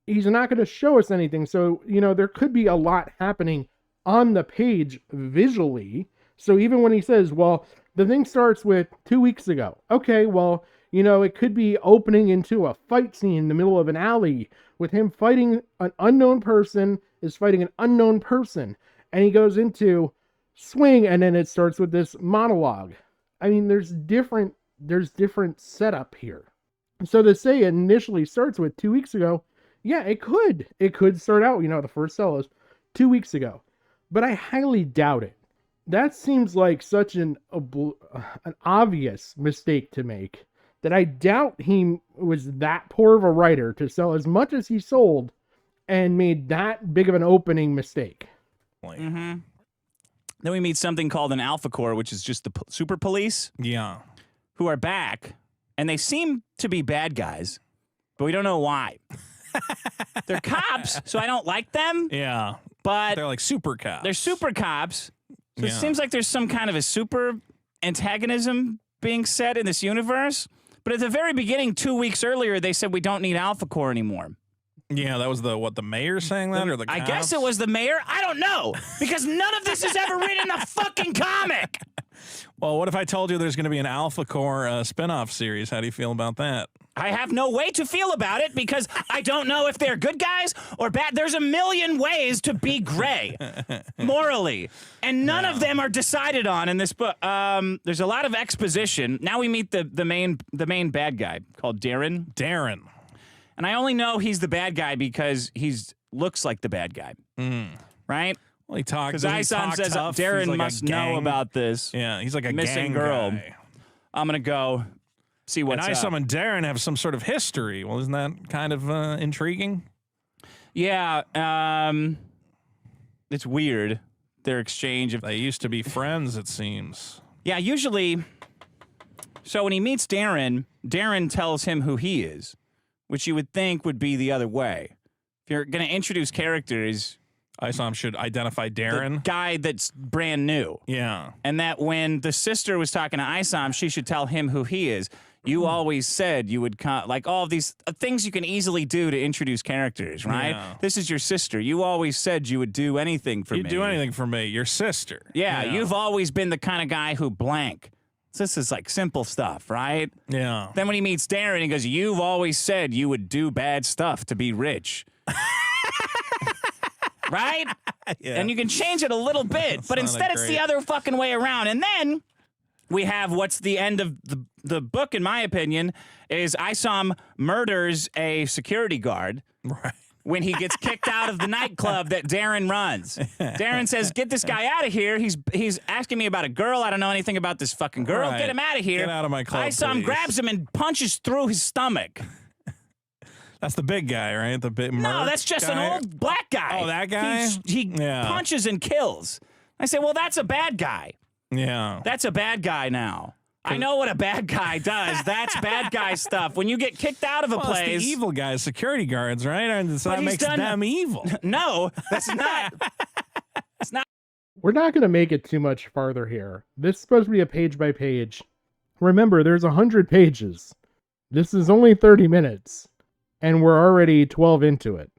he's not going to show us anything. So, there could be a lot happening on the page visually. So even when he says, well, the thing starts with 2 weeks ago. Okay, well, it could be opening into a fight scene in the middle of an alley with him fighting an unknown person is fighting an unknown person. And he goes into swing and then it starts with this monologue. I mean, there's different setup here. So to say it initially starts with 2 weeks ago, yeah, it could start out, the first cell is 2 weeks ago, but I highly doubt it. That seems like such an obvious mistake to make that I doubt he was that poor of a writer to sell as much as he sold and made that big of an opening mistake. Mm-hmm. Then we meet something called an Alpha Corps, which is just the super police. Yeah. Who are back, and they seem to be bad guys, but we don't know why. They're cops, so I don't like them. Yeah. But they're like super cops. They're super cops. So it seems like there's some kind of a super antagonism being set in this universe. But at the very beginning, 2 weeks earlier, they said we don't need Alpha Corps anymore. Yeah, that was the mayor saying that, or the cops? I guess it was the mayor. I don't know, because none of this is ever written in the fucking comic. Well, what if I told you there's going to be an Alpha Corps spin-off series? How do you feel about that? I have no way to feel about it because I don't know if they're good guys or bad. There's a million ways to be gray morally, and none of them are decided on in this book. There's a lot of exposition. Now we meet the main bad guy called Darren. Darren. And I only know he's the bad guy because looks like the bad guy. Right? Well, he talks. Because Isan says Darren like must know about this. Yeah, he's like a missing gang girl. guy. I'm going to go see what's up. And Isan and Darren have some sort of history. Well, isn't that kind of intriguing? Yeah. It's weird, their exchange of... They used to be friends, it seems. Yeah, usually... So when he meets Darren, Darren tells him who he is, which you would think would be the other way. If you're going to introduce characters... Isan should identify Darren. The guy that's brand new. Yeah. And that when the sister was talking to Isan, she should tell him who he is. You always said you would, like all of these things you can easily do to introduce characters, right? Yeah. This is your sister. You always said you would do anything for me. You'd do anything for me. Your sister. Yeah, you've always been the kind of guy who blank. So this is like simple stuff, right? Yeah. Then when he meets Darren, he goes, you've always said you would do bad stuff to be rich. Right? Yeah. And you can change it a little bit, but instead it's the other fucking way around. And then we have what's the end of the book, in my opinion, is Isom murders a security guard. Right. When he gets kicked out of the nightclub that Darren runs. Darren says, get this guy out of here. He's asking me about a girl. I don't know anything about this fucking girl. Right. Get him out of here. Get out of my club, Isom please. grabs him and punches through his stomach. That's the big guy, right? The big No, that's just guy? an old black guy. Oh, that guy? He Yeah. punches and kills. I say, well, that's a bad guy. Yeah. That's a bad guy now. I know what a bad guy does. That's bad guy stuff. When you get kicked out of a Well, place. it's the evil guys, security guards, right? And so But that he's makes done- them evil. No, that's not. We're not going to make it too much farther here. This is supposed to be a page by page. Remember, there's 100 pages. This is only 30 minutes, and we're already 12 into it.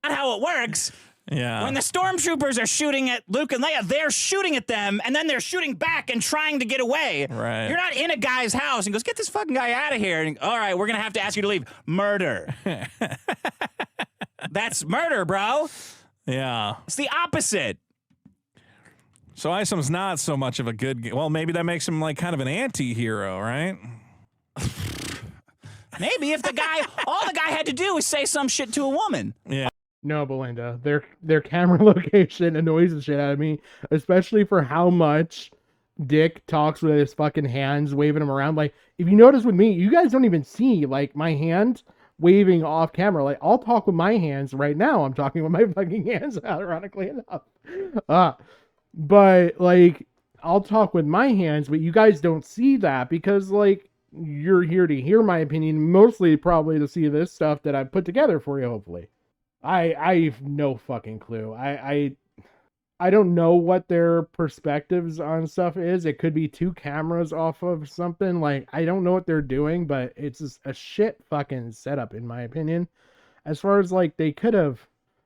Not how it works. Yeah. When the stormtroopers are shooting at Luke and Leia, they're shooting at them, and then they're shooting back and trying to get away. Right. You're not in a guy's house and goes, get this fucking guy out of here. And, all right, we're going to have to ask you to leave. Murder. That's murder, bro. Yeah. It's the opposite. So Isom's not so much of a good guy. Well, maybe that makes him like kind of an anti-hero, right? Maybe if all the guy had to do was say some shit to a woman. Yeah. No, Belinda, their camera location annoys the shit out of me, especially for how much Dick talks with his fucking hands, waving them around. Like, if you notice with me, you guys don't even see, like, my hand waving off camera. Like, I'll talk with my hands right now. I'm talking with my fucking hands, ironically enough. But, like, I'll talk with my hands, but you guys don't see that because, like, you're here to hear my opinion, mostly probably to see this stuff that I've put together for you, hopefully. I have no fucking clue. I don't know what their perspectives on stuff is. It could be two cameras off of something. Like, I don't know what they're doing, but it's just a shit fucking setup, in my opinion. As far as, like, they could have...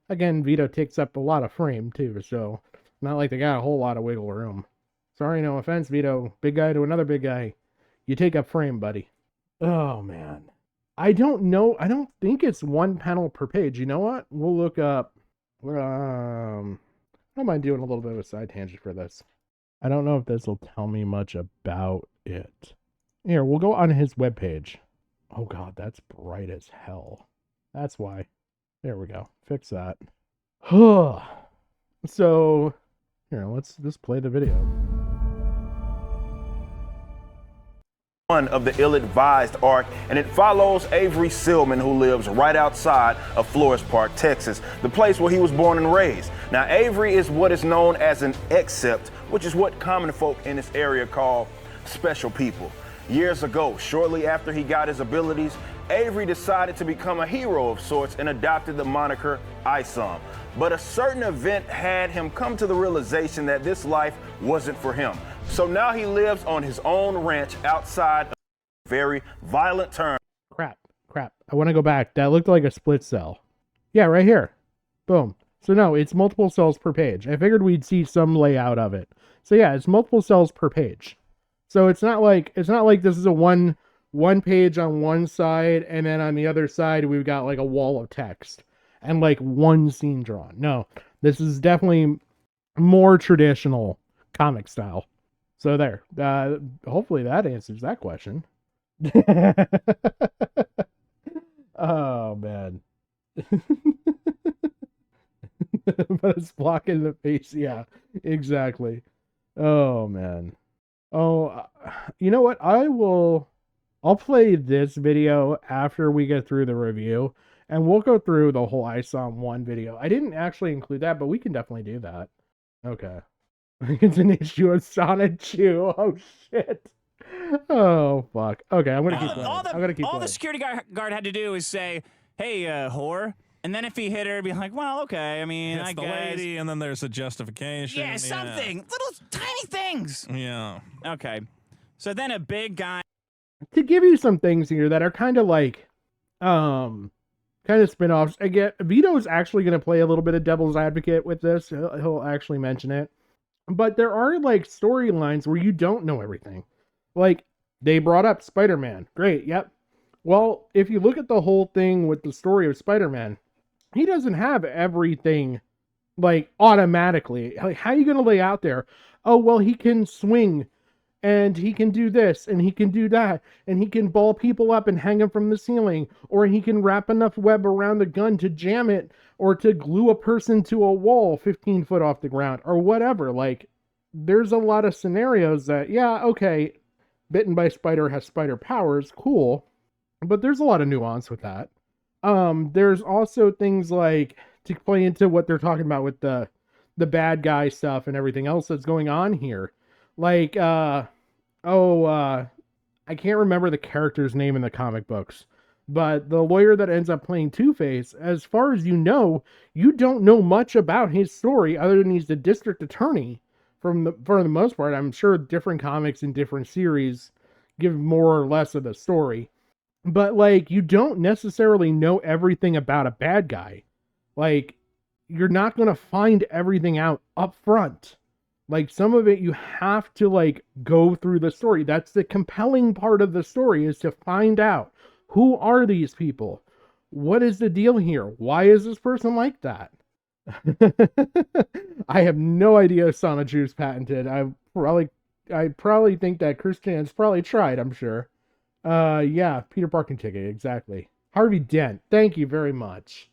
Again, Vito takes up a lot of frame, too, so... Not like they got a whole lot of wiggle room. Sorry, no offense, Vito. Big guy to another big guy. You take up frame, buddy. Oh, man. I don't know. I don't think it's one panel per page. You know what? We'll look up. I don't mind doing a little bit of a side tangent for this. I don't know if this will tell me much about it. Here, we'll go on his webpage. Oh, God, that's bright as hell. That's why. There we go. Fix that. So, here, let's just play the video. One of the ill-advised arc, and it follows Avery Silman, who lives right outside of Flores Park, Texas, the place where he was born and raised. Now, Avery is what is known as an accept, which is what common folk in this area call special people. Years ago, shortly after he got his abilities, Avery decided to become a hero of sorts and adopted the moniker Isom. But a certain event had him come to the realization that this life wasn't for him. So now he lives on his own ranch outside of a very violent turn. Crap. I want to go back. That looked like a split cell. Yeah, right here. Boom. So no, it's multiple cells per page. I figured we'd see some layout of it. So yeah, it's multiple cells per page. So it's not like this is a one page on one side and then on the other side we've got like a wall of text and like one scene drawn. No, this is definitely more traditional comic style. So there. Hopefully that answers that question. Oh man. But it's blocking the face. Yeah, exactly. Oh man. Oh, you know what? I'll play this video after we get through the review, and we'll go through the whole Isom 1 video. I didn't actually include that, but we can definitely do that. Okay. It's an issue of Sonic Chew. Oh shit. Oh fuck. Okay, I'm gonna keep playing. I'm gonna keep all playing. the security guard had to do is say, "Hey, whore," and then if he hit her, it'd be like, "Well, okay. I mean, It's I the guess." lady, and then there's a justification. Yeah, something. Little tiny things. Yeah. Okay. So then a big guy. To give you some things here that are kind of like kind of spin-offs. Again, Vito's actually going to play a little bit of devil's advocate with this. He'll actually mention it. But there are like storylines where you don't know everything. Like they brought up Spider-Man. Great. Yep. Well, if you look at the whole thing with the story of Spider-Man, he doesn't have everything like automatically. Like, how are you going to lay out there? Oh, well, he can swing and he can do this and he can do that, and he can ball people up and hang them from the ceiling, or he can wrap enough web around a gun to jam it or to glue a person to a wall 15 foot off the ground or whatever. Like, there's a lot of scenarios that, yeah, okay, bitten by spider has spider powers, cool, but there's a lot of nuance with that. There's also things like, to play into what they're talking about with the bad guy stuff and everything else that's going on here. Like, I can't remember the character's name in the comic books, but the lawyer that ends up playing Two-Face, as far as you don't know much about his story other than he's the district attorney for the most part. I'm sure different comics and different series give more or less of the story, but like, you don't necessarily know everything about a bad guy. Like, you're not going to find everything out up front. Like, some of it you have to like go through the story. That's the compelling part of the story, is to find out, who are these people? What is the deal here? Why is this person like that? I have no idea if Sonichu's patented. I probably think that Chris Chan's probably tried, I'm sure. Yeah, Peter Parking ticket, exactly. Harvey Dent, thank you very much.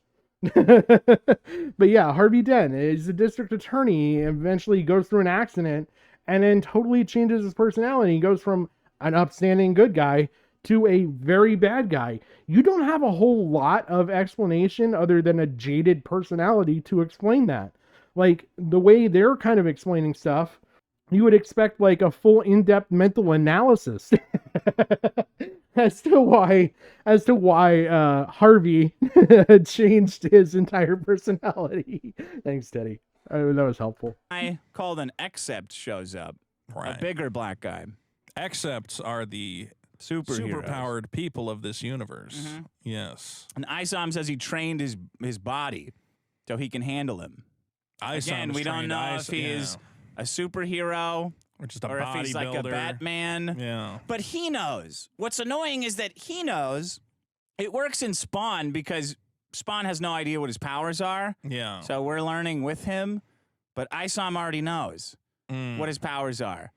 But yeah, Harvey Dent is the district attorney, eventually goes through an accident and then totally changes his personality. He goes from an upstanding good guy to a very bad guy. You don't have a whole lot of explanation other than a jaded personality to explain that. Like, the way they're kind of explaining stuff, you would expect like a full in-depth mental analysis as to why Harvey changed his entire personality. Thanks, Teddy. That was helpful. I called an Accept shows up. Right. A bigger black guy. Accepts are the superpowered people of this universe. Yes. And Isom says he trained his body so he can handle him. Again, we don't know if he's a superhero or just a or if he's like a Batman. Yeah. But he knows. What's annoying is that he knows. It works in Spawn because Spawn has no idea what his powers are. Yeah. So we're learning with him. But Isom already knows what his powers are.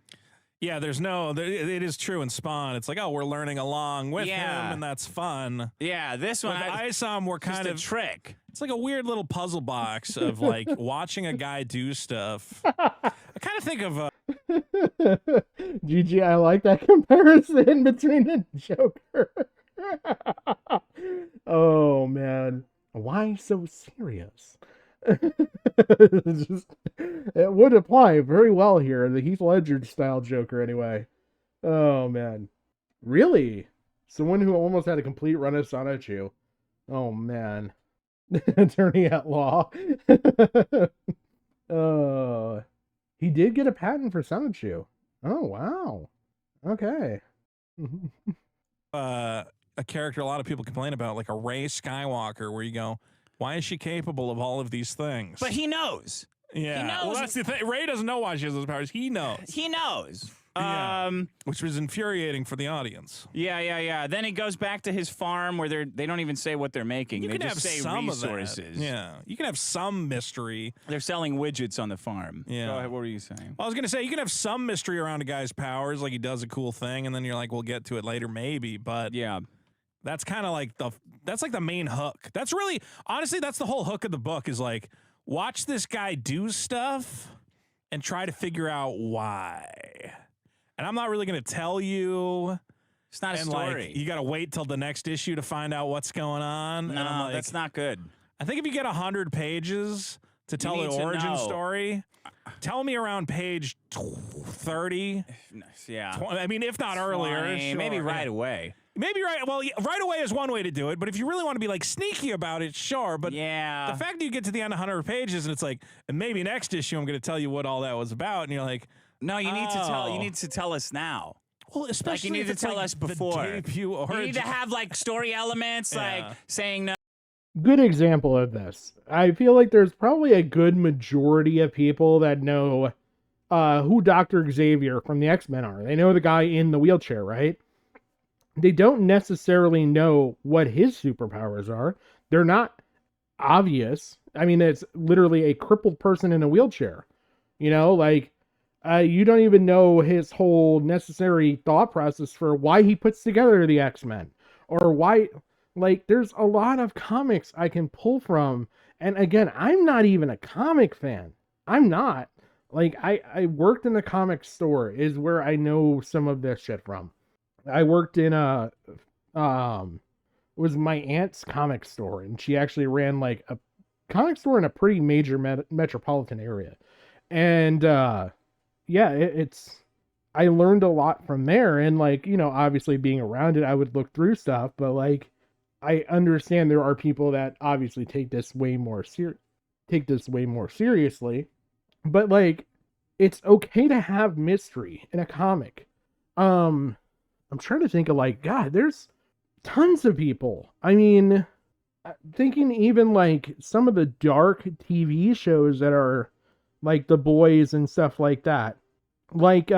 Yeah, it is true in Spawn. It's like, oh, we're learning along with him, and that's fun. Yeah, this one, Isom, we're kind of a trick. It's like a weird little puzzle box of like watching a guy do stuff. I kind of think of GG, I like that comparison between the Joker. Oh man, why so serious? It would apply very well here, the Heath Ledger style Joker anyway. Oh man, really? Someone who almost had a complete run of Sonichu. Oh man. Attorney at law. He did get a patent for Sonichu. Oh wow. Okay. a character a lot of people complain about, like a Rey Skywalker, where you go, why is she capable of all of these things? But he knows. Yeah. He knows. Well, that's the thing. Rey doesn't know why she has those powers. He knows. He knows. Yeah. Which was infuriating for the audience. Yeah. Then it goes back to his farm where they don't even say what they're making. You they can just have say some resources. Of that. Yeah. You can have some mystery. They're selling widgets on the farm. Yeah. Go ahead, what were you saying? Well, I was going to say, you can have some mystery around a guy's powers, like he does a cool thing, and then you're like, we'll get to it later, maybe. But yeah. That's kind of like that's like the main hook. That's really, honestly, that's the whole hook of the book, is like, watch this guy do stuff and try to figure out why. And I'm not really going to tell you. It's not a story. Like, you got to wait till the next issue to find out what's going on. No, like, that's not good. I think if you get 100 pages to tell the origin story, tell me around page 30. Yeah. I mean, if not earlier. Sure. Maybe right away. Maybe right away is one way to do it, but if you really want to be like sneaky about it, sure. But yeah, the fact that you get to the end of 100 pages and it's like, and maybe next issue I'm going to tell you what all that was about, and you're like, no, you need to tell. You need to tell us now. Well, especially like you need to tell us before. You need to have like story elements, like saying no. Good example of this. I feel like there's probably a good majority of people that know who Dr. Xavier from the X-Men are. They know the guy in the wheelchair, right? They don't necessarily know what his superpowers are. They're not obvious. I mean, it's literally a crippled person in a wheelchair. You know, like, You don't even know his whole necessary thought process for why he puts together the X-Men, or why, like, there's a lot of comics I can pull from. And again, I'm not even a comic fan. I'm not. Like, I worked in a comic store is where I know some of this shit from. I worked in a, it was my aunt's comic store, and she actually ran like a comic store in a pretty major metropolitan area. And, yeah, it's, I learned a lot from there. And like, you know, obviously being around it, I would look through stuff, but like, I understand there are people that obviously take this way more seriously, but like, it's okay to have mystery in a comic. I'm trying to think of like, God, there's tons of people. I mean, thinking even like some of the dark TV shows that are like The Boys and stuff like that. Like,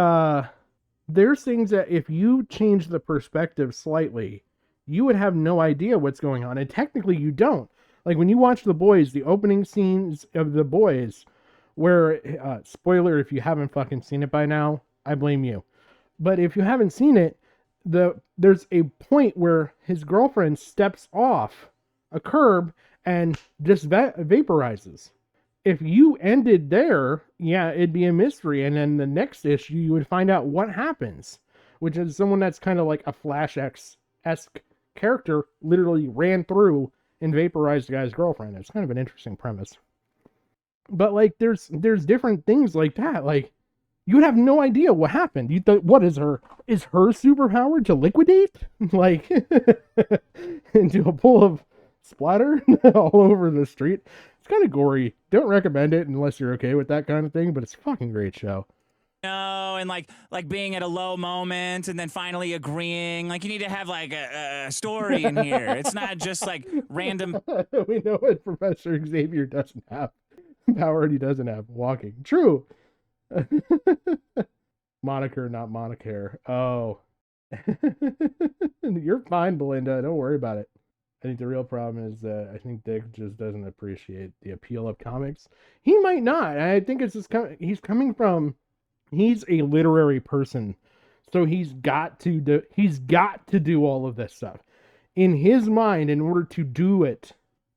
there's things that if you change the perspective slightly, you would have no idea what's going on. And technically you don't. Like when you watch The Boys, the opening scenes of The Boys, where, spoiler, if you haven't fucking seen it by now, I blame you. But if you haven't seen it, there's a point where his girlfriend steps off a curb and just vaporizes. If you ended there, yeah, it'd be a mystery. And then the next issue, you would find out what happens, which is someone that's kind of like a Flash-esque character literally ran through and vaporized the guy's girlfriend. It's kind of an interesting premise. But like, there's different things like that. Like, you would have no idea what happened. You thought, what is her superpower to liquidate? Like, into a pool of splatter all over the street. It's kind of gory. Don't recommend it unless you're okay with that kind of thing, but it's a fucking great show. No, and like being at a low moment and then finally agreeing. Like, you need to have like a story in here. It's not just like random. We know what Professor Xavier doesn't have. Power he doesn't have. Walking. True. Moniker, not Monicare. Oh. You're fine, Belinda. Don't worry about it. I think the real problem is that I think Dick just doesn't appreciate the appeal of comics. He might not. I think it's just he's a literary person, so he's got to do all of this stuff. In his mind, in order to do it,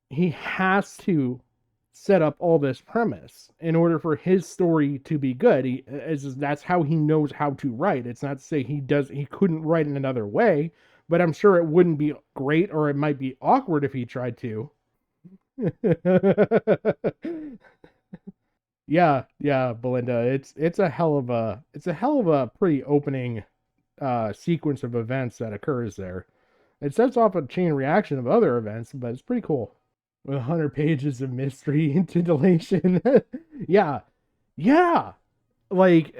he has to set up all this premise in order for his story to be good. That's how he knows how to write. It's not to say he couldn't write in another way, but I'm sure it wouldn't be great, or it might be awkward if he tried to. Yeah, Belinda. It's a hell of a pretty opening sequence of events that occurs there. It sets off a chain reaction of other events, but it's pretty cool. With 100 pages of mystery and titillation. Yeah. Like,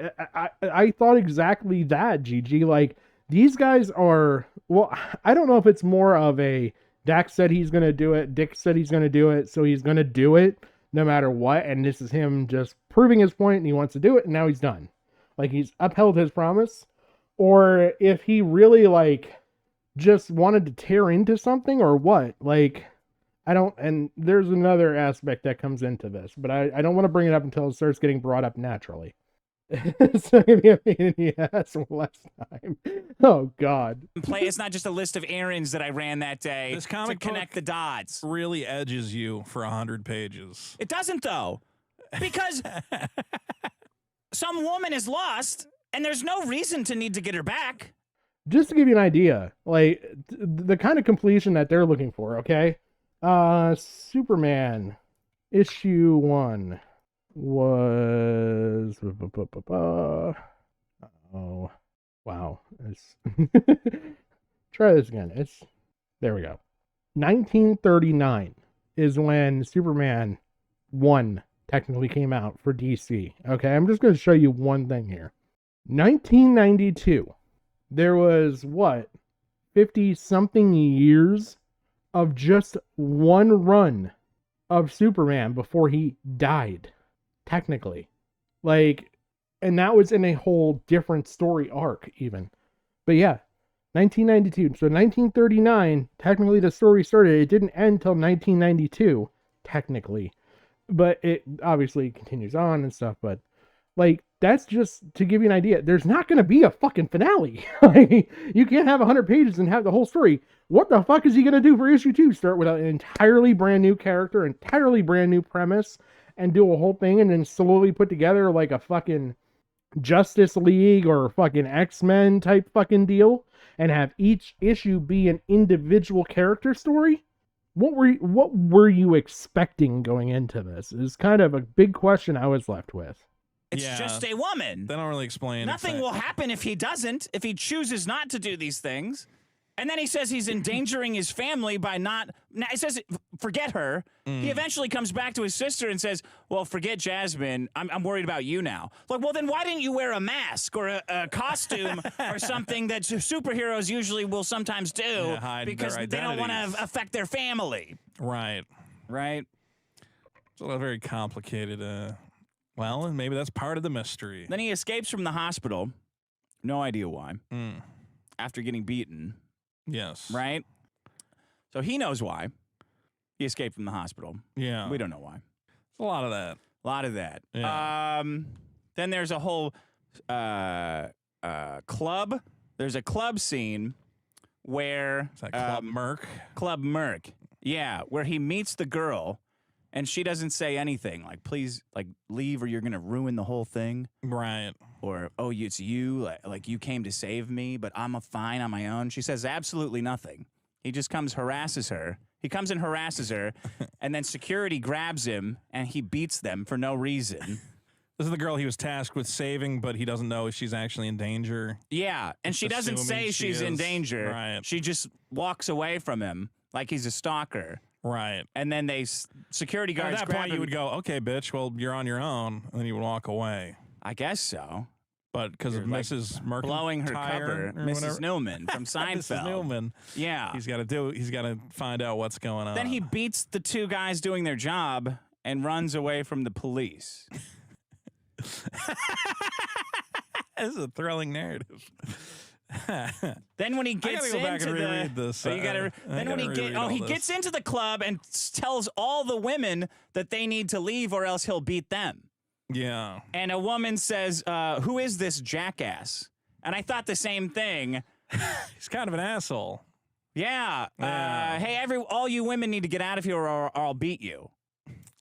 I thought exactly that, Gigi. Like, these guys are, well, I don't know if it's more of a Dax said he's going to do it, Dick said he's going to do it, so he's going to do it no matter what, and this is him just proving his point and he wants to do it, and now he's done. Like, he's upheld his promise. Or if he really, like, just wanted to tear into something, or what. Like, I don't, and there's another aspect that comes into this, but I don't want to bring it up until it starts getting brought up naturally. It's not going to be a pain in the ass last time. Oh, God. It's not just a list of errands that I ran that day This comic to connect the dots. Really edges you for 100 pages. It doesn't, though, because some woman is lost, and there's no reason to need to get her back. Just to give you an idea, like, the kind of completion that they're looking for, okay? Superman issue 1 was oh wow, try this again. There we go. 1939 is when Superman 1 technically came out for DC. Okay, I'm just going to show you one thing here. 1992, there was what, 50 something years of just one run of Superman before he died, technically. Like, and that was in a whole different story arc even. But yeah, 1992. So 1939, technically the story started. It didn't end until 1992, technically. But it obviously continues on and stuff. But like, that's just to give you an idea. There's not going to be a fucking finale. Like, you can't have 100 pages and have the whole story. What the fuck is he going to do for issue 2? Start with an entirely brand new character, entirely brand new premise, and do a whole thing, and then slowly put together like a fucking Justice League or fucking X-Men type fucking deal, and have each issue be an individual character story? What were you expecting going into this? Is kind of a big question I was left with. It's just a woman. They don't really explain. Nothing will happen if he doesn't, if he chooses not to do these things. And then he says he's endangering his family by not. Now, he says, forget her. He eventually comes back to his sister and says, well, forget Jasmine. I'm worried about you now. Like, well, then why didn't you wear a mask or a costume or something that superheroes usually will sometimes do because they don't want to affect their family? Right. Right. It's a very complicated. Well, and maybe that's part of the mystery. Then he escapes from the hospital. No idea why. After getting beaten. Yes. Right? So he knows why. He escaped from the hospital. Yeah. We don't know why. A lot of that. A lot of that. Yeah. Then there's a whole club. There's a club scene where... Is that Club Merc? Club Merc. Yeah, where he meets the girl, and she doesn't say anything. Like, please, like, leave or you're going to ruin the whole thing. Right. Or, oh, it's you. Like, you came to save me, but I'm fine on my own. She says absolutely nothing. He just harasses her. He comes and harasses her, and then security grabs him, and he beats them for no reason. This is the girl he was tasked with saving, but he doesn't know if she's actually in danger. Yeah, and she doesn't say she's in danger. Right. She just walks away from him like he's a stalker. Right. And then security guards at that grab point, him. you would go, okay, bitch, well, you're on your own, and then you would walk away. I guess so. But because of Like Mrs. Mercantile blowing her cover, or Mrs. whatever. Newman from Seinfeld. Mrs. Newman. Yeah. He's got to find out what's going on. Then he beats the two guys doing their job and runs away from the police. This is a thrilling narrative. Then when he gets I gotta go back into and reread this. Oh, you gotta, then when he gets into the club and tells all the women that they need to leave or else he'll beat them. Yeah. And a woman says, who is this jackass? And I thought the same thing. He's kind of an asshole. Yeah. Yeah. Hey, all you women need to get out of here or I'll beat you.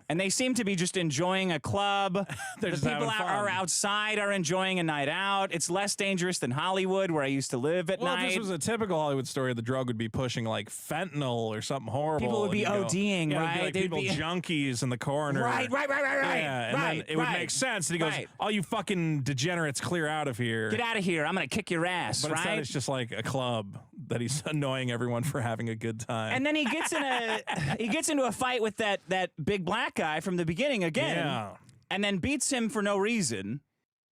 And they seem to be just enjoying a club. They're The just people having are fun. outside are enjoying a night out. It's less dangerous than Hollywood, where I used to live at Well, night. if this was a typical Hollywood story, the drug would be pushing like fentanyl or something horrible. People would be and you'd ODing, yeah, right? It'd They'd be like people junkies in the corner. Right. Yeah, and then it would make sense. And he goes, Right. all you fucking degenerates, clear out of here. Get out of here. I'm going to kick your ass, But instead right? it's just like a club that he's annoying everyone for having a good time. And then he gets into a fight with that big black guy from the beginning again. Yeah. And then beats him for no reason.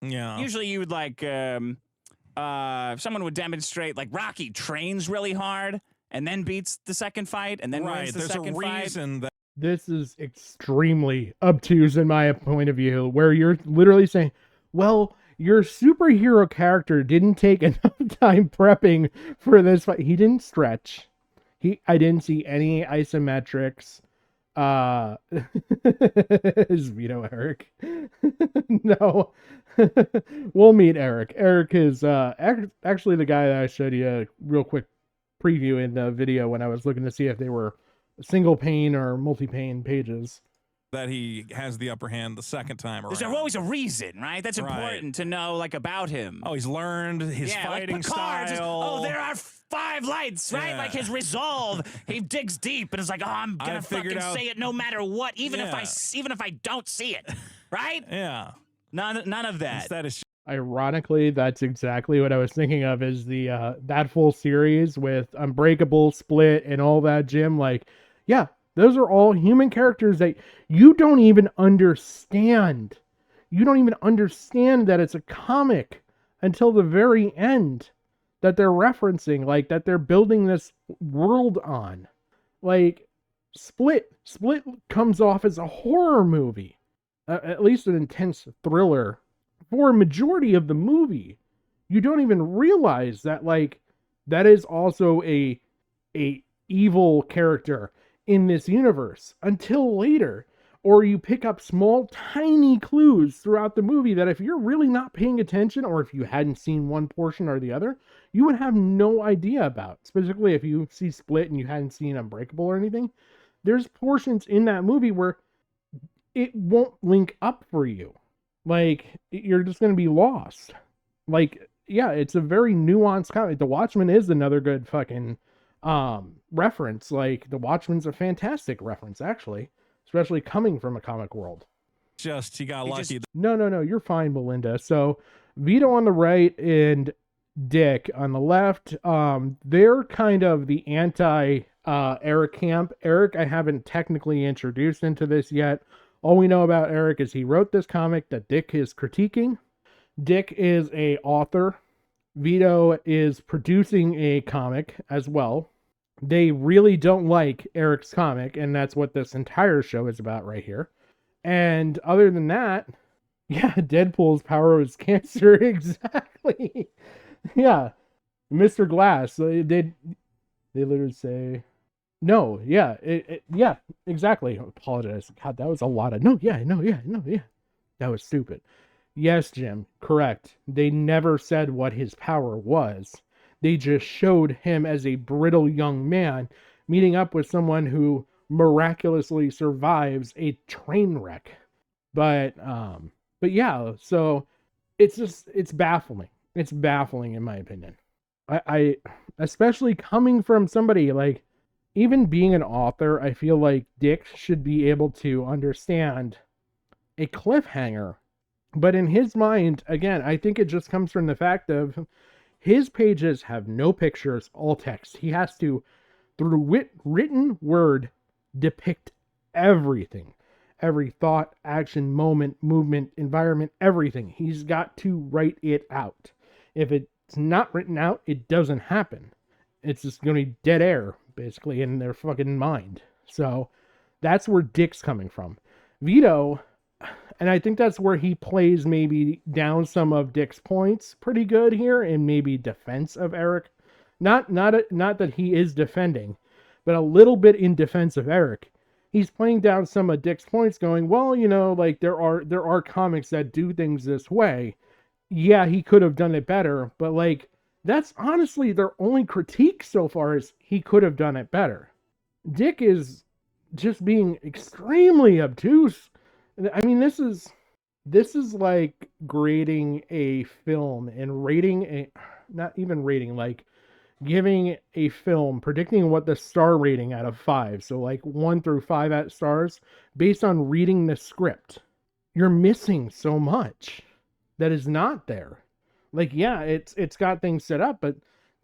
Yeah. Usually you would like someone would demonstrate like Rocky trains really hard and then beats the second fight and then wins the There's second a fight. reason that This is extremely obtuse in my point of view, where you're literally saying, well, your superhero character didn't take enough time prepping for this fight. He didn't stretch. I didn't see any isometrics. Is Vito Eric? No. We'll meet Eric. Eric is actually the guy that I showed you a real quick preview in the video when I was looking to see if they were single pane or multi-pane pages. that he has the upper hand the second time around. There's always a reason, right? That's important to know, like, about him. Oh, he's learned his fighting like Picard, style. there are 5 lights, right? Yeah. Like his resolve. He digs deep and is like, oh, I'm gonna fucking say it no matter what, even if I don't see it, right? Yeah. None of that. Instead of Ironically, that's exactly what I was thinking of, is the that full series with Unbreakable, Split, and all that, Jim. Like, yeah, those are all human characters that you don't even understand. You don't even understand that it's a comic until the very end that they're referencing, like, that they're building this world on. Like, Split comes off as a horror movie, at least an intense thriller. For a majority of the movie, you don't even realize that, like, that is also a evil character in this universe until later. or you pick up small, tiny clues throughout the movie that if you're really not paying attention, or if you hadn't seen one portion or the other, you would have no idea about. Specifically, if you see Split and you hadn't seen Unbreakable or anything, there's portions in that movie where it won't link up for you. Like, you're just going to be lost. Like, yeah, it's a very nuanced comic. The Watchmen is another good fucking reference. Like, The Watchmen's a fantastic reference, actually. Especially coming from a comic world. Just, he got lucky. No, you're fine, Melinda. So, Vito on the right and Dick on the left, they're kind of the anti-Eric camp. Eric, I haven't technically introduced into this yet. All we know about Eric is he wrote this comic that Dick is critiquing. Dick is a author. Vito is producing a comic as well. They really don't like Eric's comic, and that's what this entire show is about right here. And other than that, yeah, Deadpool's power is cancer. Exactly. Yeah. Mr. Glass, they literally say, no, yeah, yeah, exactly. I apologize. God, that was a lot of, no, yeah. That was stupid. Yes, Jim, correct. They never said what his power was. They just showed him as a brittle young man meeting up with someone who miraculously survives a train wreck. But yeah, so it's baffling. It's baffling in my opinion. I especially coming from somebody like, even being an author, I feel like Dick should be able to understand a cliffhanger. But in his mind, again, I think it just comes from the fact of his pages have no pictures, all text. He has to, through written word, depict everything. Every thought, action, moment, movement, environment, everything. He's got to write it out. If it's not written out, it doesn't happen. It's just going to be dead air, basically, in their fucking mind. So that's where Dick's coming from. Vito, and I think that's where he plays maybe down some of Dick's points pretty good here, in maybe defense of Eric. Not that he is defending, but a little bit in defense of Eric. He's playing down some of Dick's points, going, well, you know, like there are comics that do things this way. Yeah, he could have done it better, but like that's honestly their only critique so far, is he could have done it better. Dick is just being extremely obtuse. I mean, this is like grading a film and not even rating, like giving a film, predicting what the star rating out of 5. So like 1 through 5 at stars based on reading the script. You're missing so much that is not there. Like, yeah, it's got things set up, but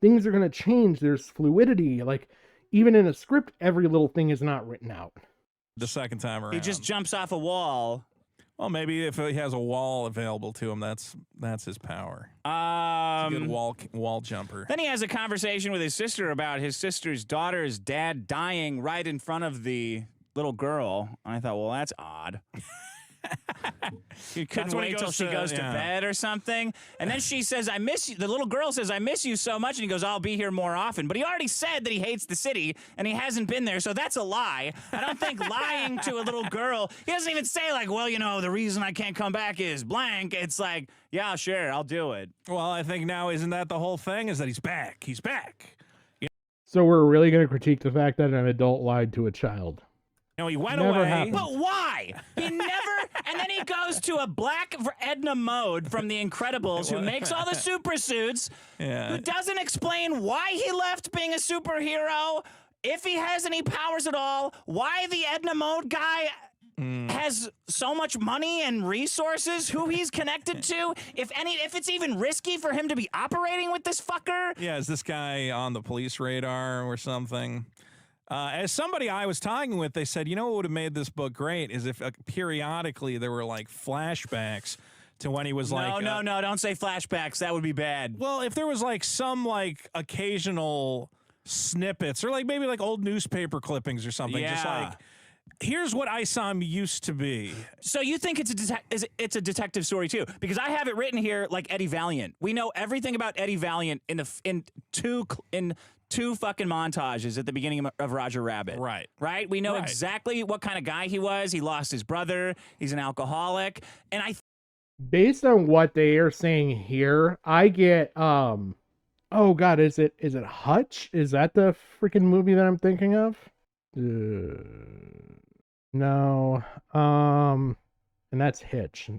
things are going to change. There's fluidity. Like, even in a script, every little thing is not written out. The second time around. He just jumps off a wall. Well, maybe if he has a wall available to him, that's his power. He's a good wall jumper. Then he has a conversation with his sister about his sister's daughter's dad dying right in front of the little girl. I thought, well, that's odd. You couldn't wait till she goes to bed or something. And then she says, I miss you. The little girl says, I miss you so much. And he goes, I'll be here more often. But he already said that he hates the city and he hasn't been there. So that's a lie. I don't think lying to a little girl, he doesn't even say like, well, you know, the reason I can't come back is blank. It's like, yeah, sure, I'll do it. Well, I think now, isn't that the whole thing? Is that he's back. He's back. So we're really going to critique the fact that an adult lied to a child. No, he went Never away. happened. But why? He never, and then he goes to a black Edna Mode from The Incredibles who makes all the super suits, who doesn't explain why he left being a superhero, if he has any powers at all, why the Edna Mode guy has so much money and resources, who he's connected to, if it's even risky for him to be operating with this fucker. Yeah, is this guy on the police radar or something? As somebody I was talking with, they said, you know what would have made this book great is if periodically there were like flashbacks to when he was like... No, don't say flashbacks. That would be bad. Well, if there was like some like occasional snippets or like maybe like old newspaper clippings or something, just like Here's what ISOM used to be. So you think it's a detective story too? Because I have it written here like Eddie Valiant. We know everything about Eddie Valiant in two fucking montages at the beginning of Roger Rabbit. Right. We know exactly what kind of guy he was. He lost his brother. He's an alcoholic. And based on what they are saying here, I get oh god, is it Hutch? Is that the freaking movie that I'm thinking of? No. And that's Hitch.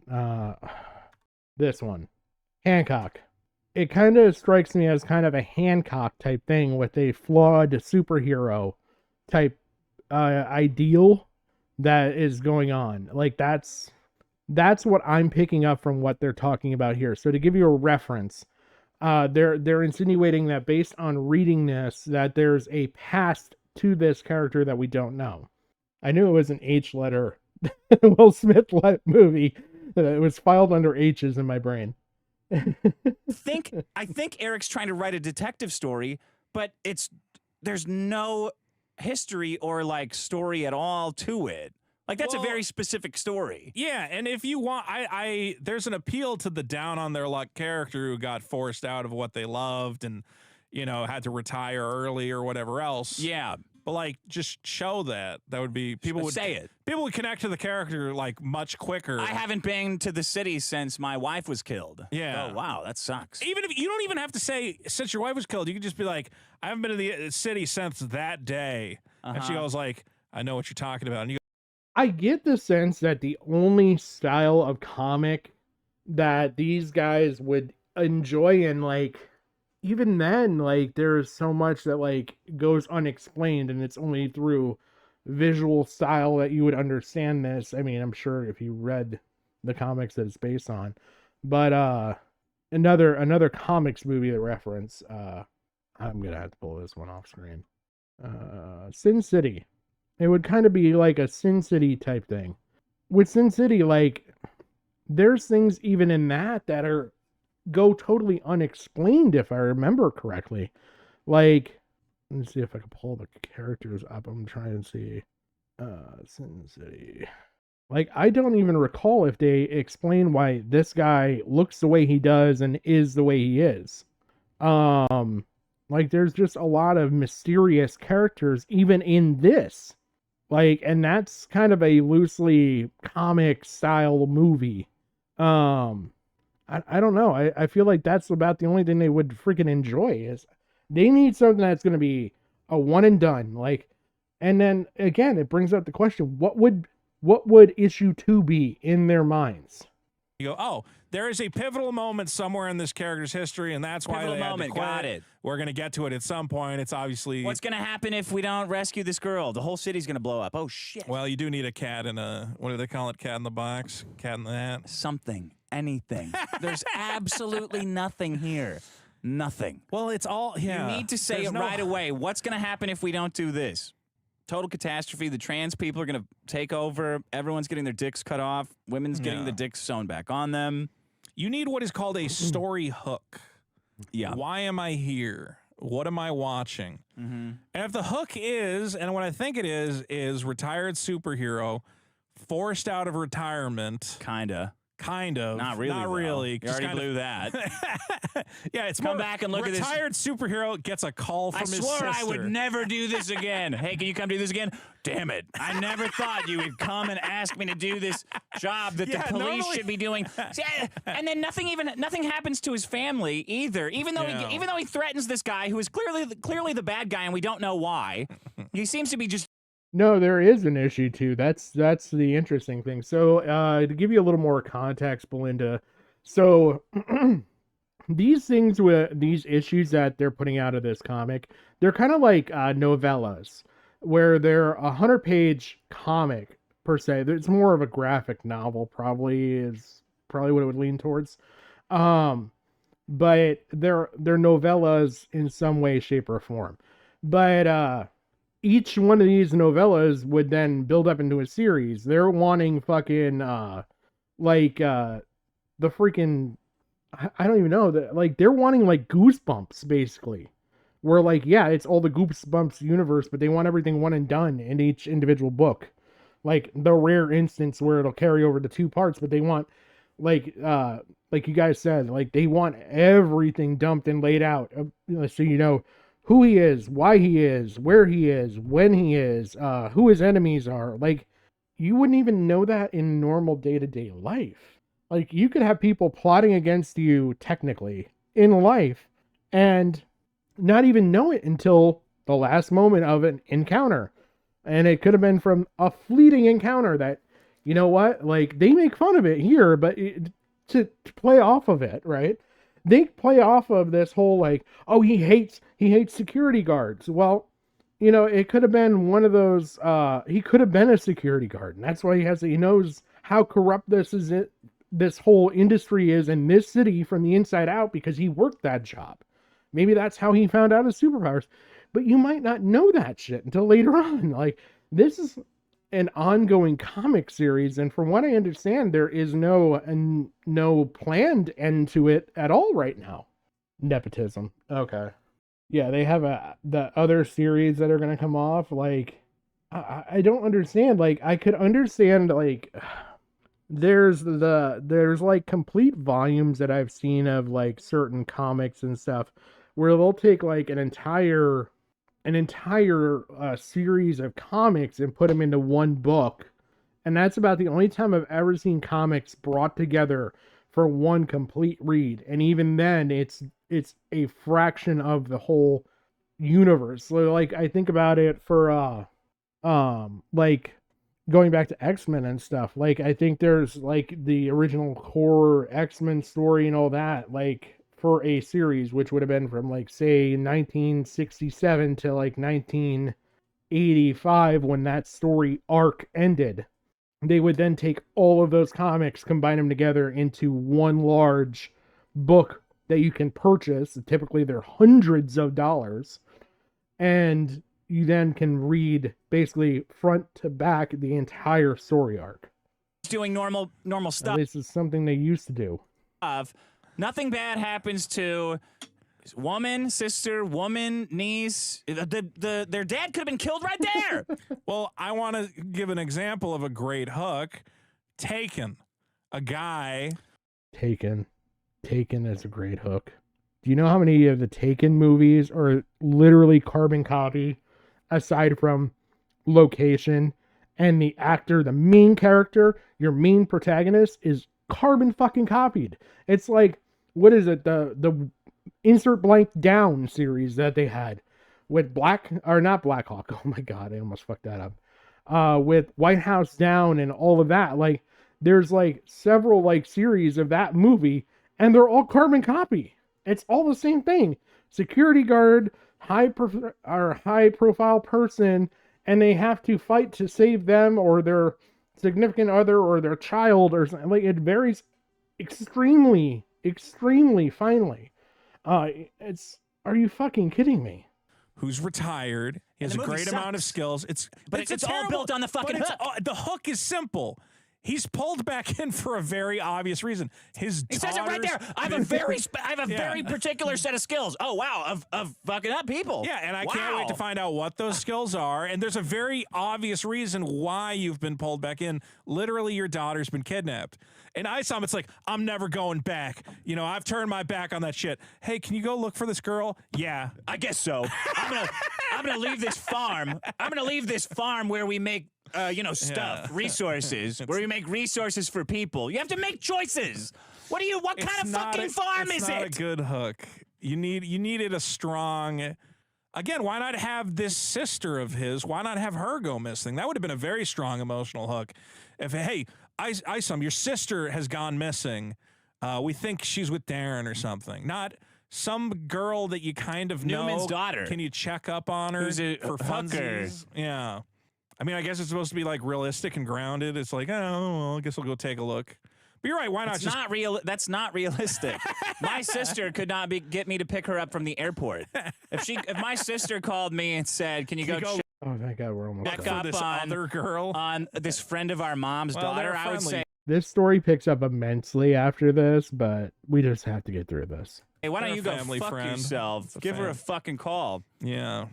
This one. Hancock. It kind of strikes me as kind of a Hancock type thing with a flawed superhero type ideal that is going on. Like that's what I'm picking up from what they're talking about here. So to give you a reference, they're insinuating that based on reading this, that there's a past to this character that we don't know. I knew it was an H letter Will Smith movie. It was filed under H's in my brain. I think Eric's trying to write a detective story, but there's no history or like story at all to it. Like that's a very specific story. Yeah, and if you want, there's an appeal to the down on their luck character who got forced out of what they loved and, you know, had to retire early or whatever else. Yeah. But like, just show that. That would be people would say it. People would connect to the character like much quicker. I haven't been to the city since my wife was killed. Yeah. Oh wow, that sucks. Even if you don't even have to say since your wife was killed, you could just be like, I haven't been to the city since that day. And she goes like, I know what you're talking about. And you go, I get the sense that the only style of comic that these guys would enjoy, and like even then, like there's so much that like goes unexplained, and it's only through visual style that you would understand this. I mean, I'm sure if you read the comics that it's based on, but another comics movie to reference, I'm gonna have to pull this one off screen. Sin City. It would kind of be like a Sin City type thing. With Sin City, like there's things even in that go totally unexplained, if I remember correctly. Like, let me see if I can pull the characters up. I'm trying to see. Sin City. Like, I don't even recall if they explain why this guy looks the way he does and is the way he is. Like, there's just a lot of mysterious characters even in this. Like, and that's kind of a loosely comic style movie. I don't know. I feel like that's about the only thing they would freaking enjoy is they need something that's going to be a one and done. Like, and then again, it brings up the question, what would issue 2 be in their minds? You go, oh, there is a pivotal moment somewhere in this character's history, and that's why they had to quit. Got it. We're going to get to it at some point. It's obviously... What's going to happen if we don't rescue this girl? The whole city's going to blow up. Oh, shit. Well, you do need a cat in a... What do they call it? Cat in the box? Cat in the hat? Something. Anything. There's absolutely nothing here. Nothing. Well, it's all... Yeah. You need to say it right away. What's going to happen if we don't do this? Total catastrophe. The trans people are going to take over. Everyone's getting their dicks cut off. Women's getting the dicks sewn back on them. You need what is called a story hook. Yeah. Why am I here? What am I watching? And if the hook is, and what I think it is retired superhero, forced out of retirement. Kind of. Not really. Not really. You already blew that. Yeah, it's come back and look at this. Retired superhero gets a call from his sister. I swore I would never do this again. Hey, can you come do this again? Damn it. I never thought you would come and ask me to do this job that the police should be doing. See, and then nothing happens to his family either. Even though he threatens this guy who is clearly the bad guy and we don't know why. He seems to be just No, there is an issue too. That's the interesting thing. So, to give you a little more context, Belinda, so these things with these issues that they're putting out of this comic, they're kind of like novellas, where they're 100-page comic per se. It's more of a graphic novel, probably what it would lean towards. But they're novellas in some way, shape, or form. But each one of these novellas would then build up into a series. They're wanting fucking the freaking, I don't even know, like they're wanting like Goosebumps basically, where like, yeah, it's all the Goosebumps universe, but they want everything one and done in each individual book. like the rare instance where it'll carry over to 2 parts, but they want like you guys said, like they want everything dumped and laid out, so you know who he is, why he is, where he is, when he is, who his enemies are. Like, you wouldn't even know that in normal day-to-day life. Like, you could have people plotting against you technically in life and not even know it until the last moment of an encounter. And it could have been from a fleeting encounter that, you know what, like they make fun of it here, but to play off of it, right? They play off of this whole like, oh, he hates security guards. Well, you know, it could have been one of those, he could have been a security guard, and that's why he knows how corrupt this whole industry is in this city from the inside out, because he worked that job. Maybe that's how he found out his superpowers. But you might not know that shit until later on. Like, this is an ongoing comic series, and from what I understand, there is no planned end to it at all right now. Nepotism. Okay. Yeah, they have the other series that are going to come off. Like, I don't understand. Like, I could understand, like, there's like complete volumes that I've seen of like certain comics and stuff where they'll take like an entire series of comics and put them into one book. And that's about the only time I've ever seen comics brought together for one complete read. And even then it's a fraction of the whole universe. So like, I think about it for like going back to X-Men and stuff. Like, I think there's like the original core X-Men story and all that, like for a series, which would have been from like say 1967 to like 1985 when that story arc ended. They would then take all of those comics, combine them together into one large book that you can purchase. Typically they're hundreds of dollars, and you then can read basically front to back the entire story arc. Doing normal stuff. This is something they used to do. Nothing bad happens to woman, sister, woman, niece. Their dad could have been killed right there. Well, I want to give an example of a great hook. Taken. A guy. Taken is a great hook. Do you know how many of the Taken movies are literally carbon copy, aside from location and the actor, the main character, your main protagonist is carbon fucking copied. It's like, what is it? The insert blank down series that they had with not Black Hawk. Oh my God, I almost fucked that up. With White House Down and all of that. Like, there's like several like series of that movie, and they're all carbon copy. It's all the same thing. Security guard, high profile person, and they have to fight to save them or their significant other or their child or something. Like, it varies extremely finely. Are you fucking kidding me? Who's retired. He has a great amount of skills. It's all built on the fucking hook. The hook is simple. He's pulled back in for a very obvious reason. He says it right there. I have a very particular set of skills. Oh wow, of fucking up people. Yeah, and I can't wait to find out what those skills are. And there's a very obvious reason why you've been pulled back in. Literally, your daughter's been kidnapped. And ISOM, it's like, I'm never going back. You know, I've turned my back on that shit. Hey, can you go look for this girl? Yeah, I guess so. I'm gonna leave this farm. I'm gonna leave this farm where we make resources, where we make resources for people. You have to make choices. What kind of fucking farm is it? It's not a good hook. You needed a strong. Again, why not have this sister of his? Why not have her go missing? That would have been a very strong emotional hook. If, hey, Isom, your sister has gone missing. We think she's with Darren or something. Not some girl that you kind of know. Newman's daughter. Can you check up on her? Who's a for hooker? Funsies? Yeah. I mean, I guess it's supposed to be like realistic and grounded. It's like, oh, well, I guess we'll go take a look. But you're right. Why not? That's not realistic. My sister could not get me to pick her up from the airport. If my sister called me and said, "Can you go?" Oh, thank God, we're almost Check done. up this other girl on this friend of our mom's daughter. I would say, this story picks up immensely after this, but we just have to get through this. hey, why don't They're you a go family fuck friend. yourself? It's a Give her a fam- fucking call. Yeah.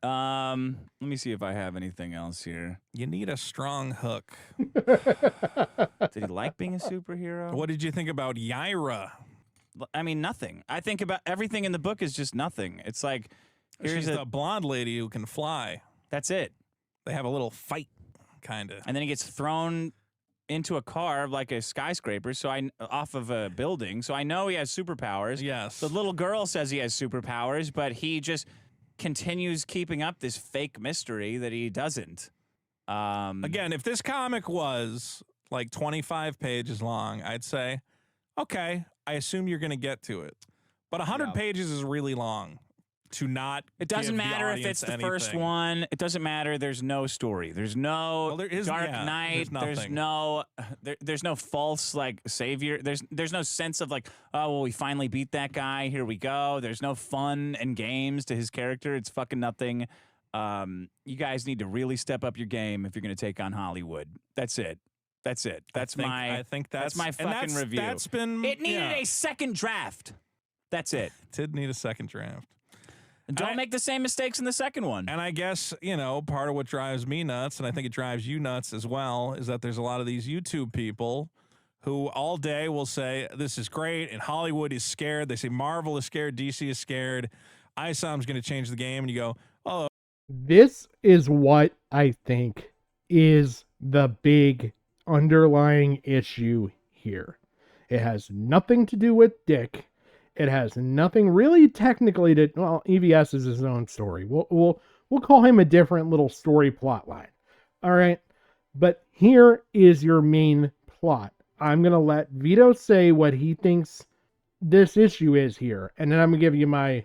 Let me see if I have anything else here. You need a strong hook. Did he like being a superhero? What did you think about Yaira? I mean, nothing. I think about everything in the book is just nothing. It's like, She's the blonde lady who can fly. that's it. They have a little fight, kind of. And then he gets thrown into a car like a skyscraper, off of a building. So I know he has superpowers. Yes. The little girl says he has superpowers, but he just continues keeping up this fake mystery that he doesn't. Again, if this comic was like 25 pages long, I'd say, okay, I assume you're going to get to it. But 100 pages is really long to not. It doesn't give the matter if it's audience the first anything. one. It doesn't matter. There's no story. There's no Well, there is- Dark yeah, Knight. there's nothing. There's no false like savior. There's no sense of like, oh well, we finally beat that guy. Here we go. There's no fun and games to his character. It's fucking nothing. You guys need to really step up your game if you're going to take on Hollywood. That's it. That's it. I think that's my fucking review. That's been. It needed a second draft. That's it. Did need a second draft. And don't make the same mistakes in the second one. And I guess, part of what drives me nuts, and I think it drives you nuts as well, is that there's a lot of these YouTube people who all day will say, this is great, and Hollywood is scared. They say Marvel is scared, DC is scared, ISOM's going to change the game, and you go, oh. This is what I think is the big underlying issue here. It has nothing to do with Dick. It has nothing really technically to, well, EVS is his own story. We'll call him a different little story plot line. All right. But here is your main plot. I'm going to let Vito say what he thinks this issue is here. And then I'm going to give you my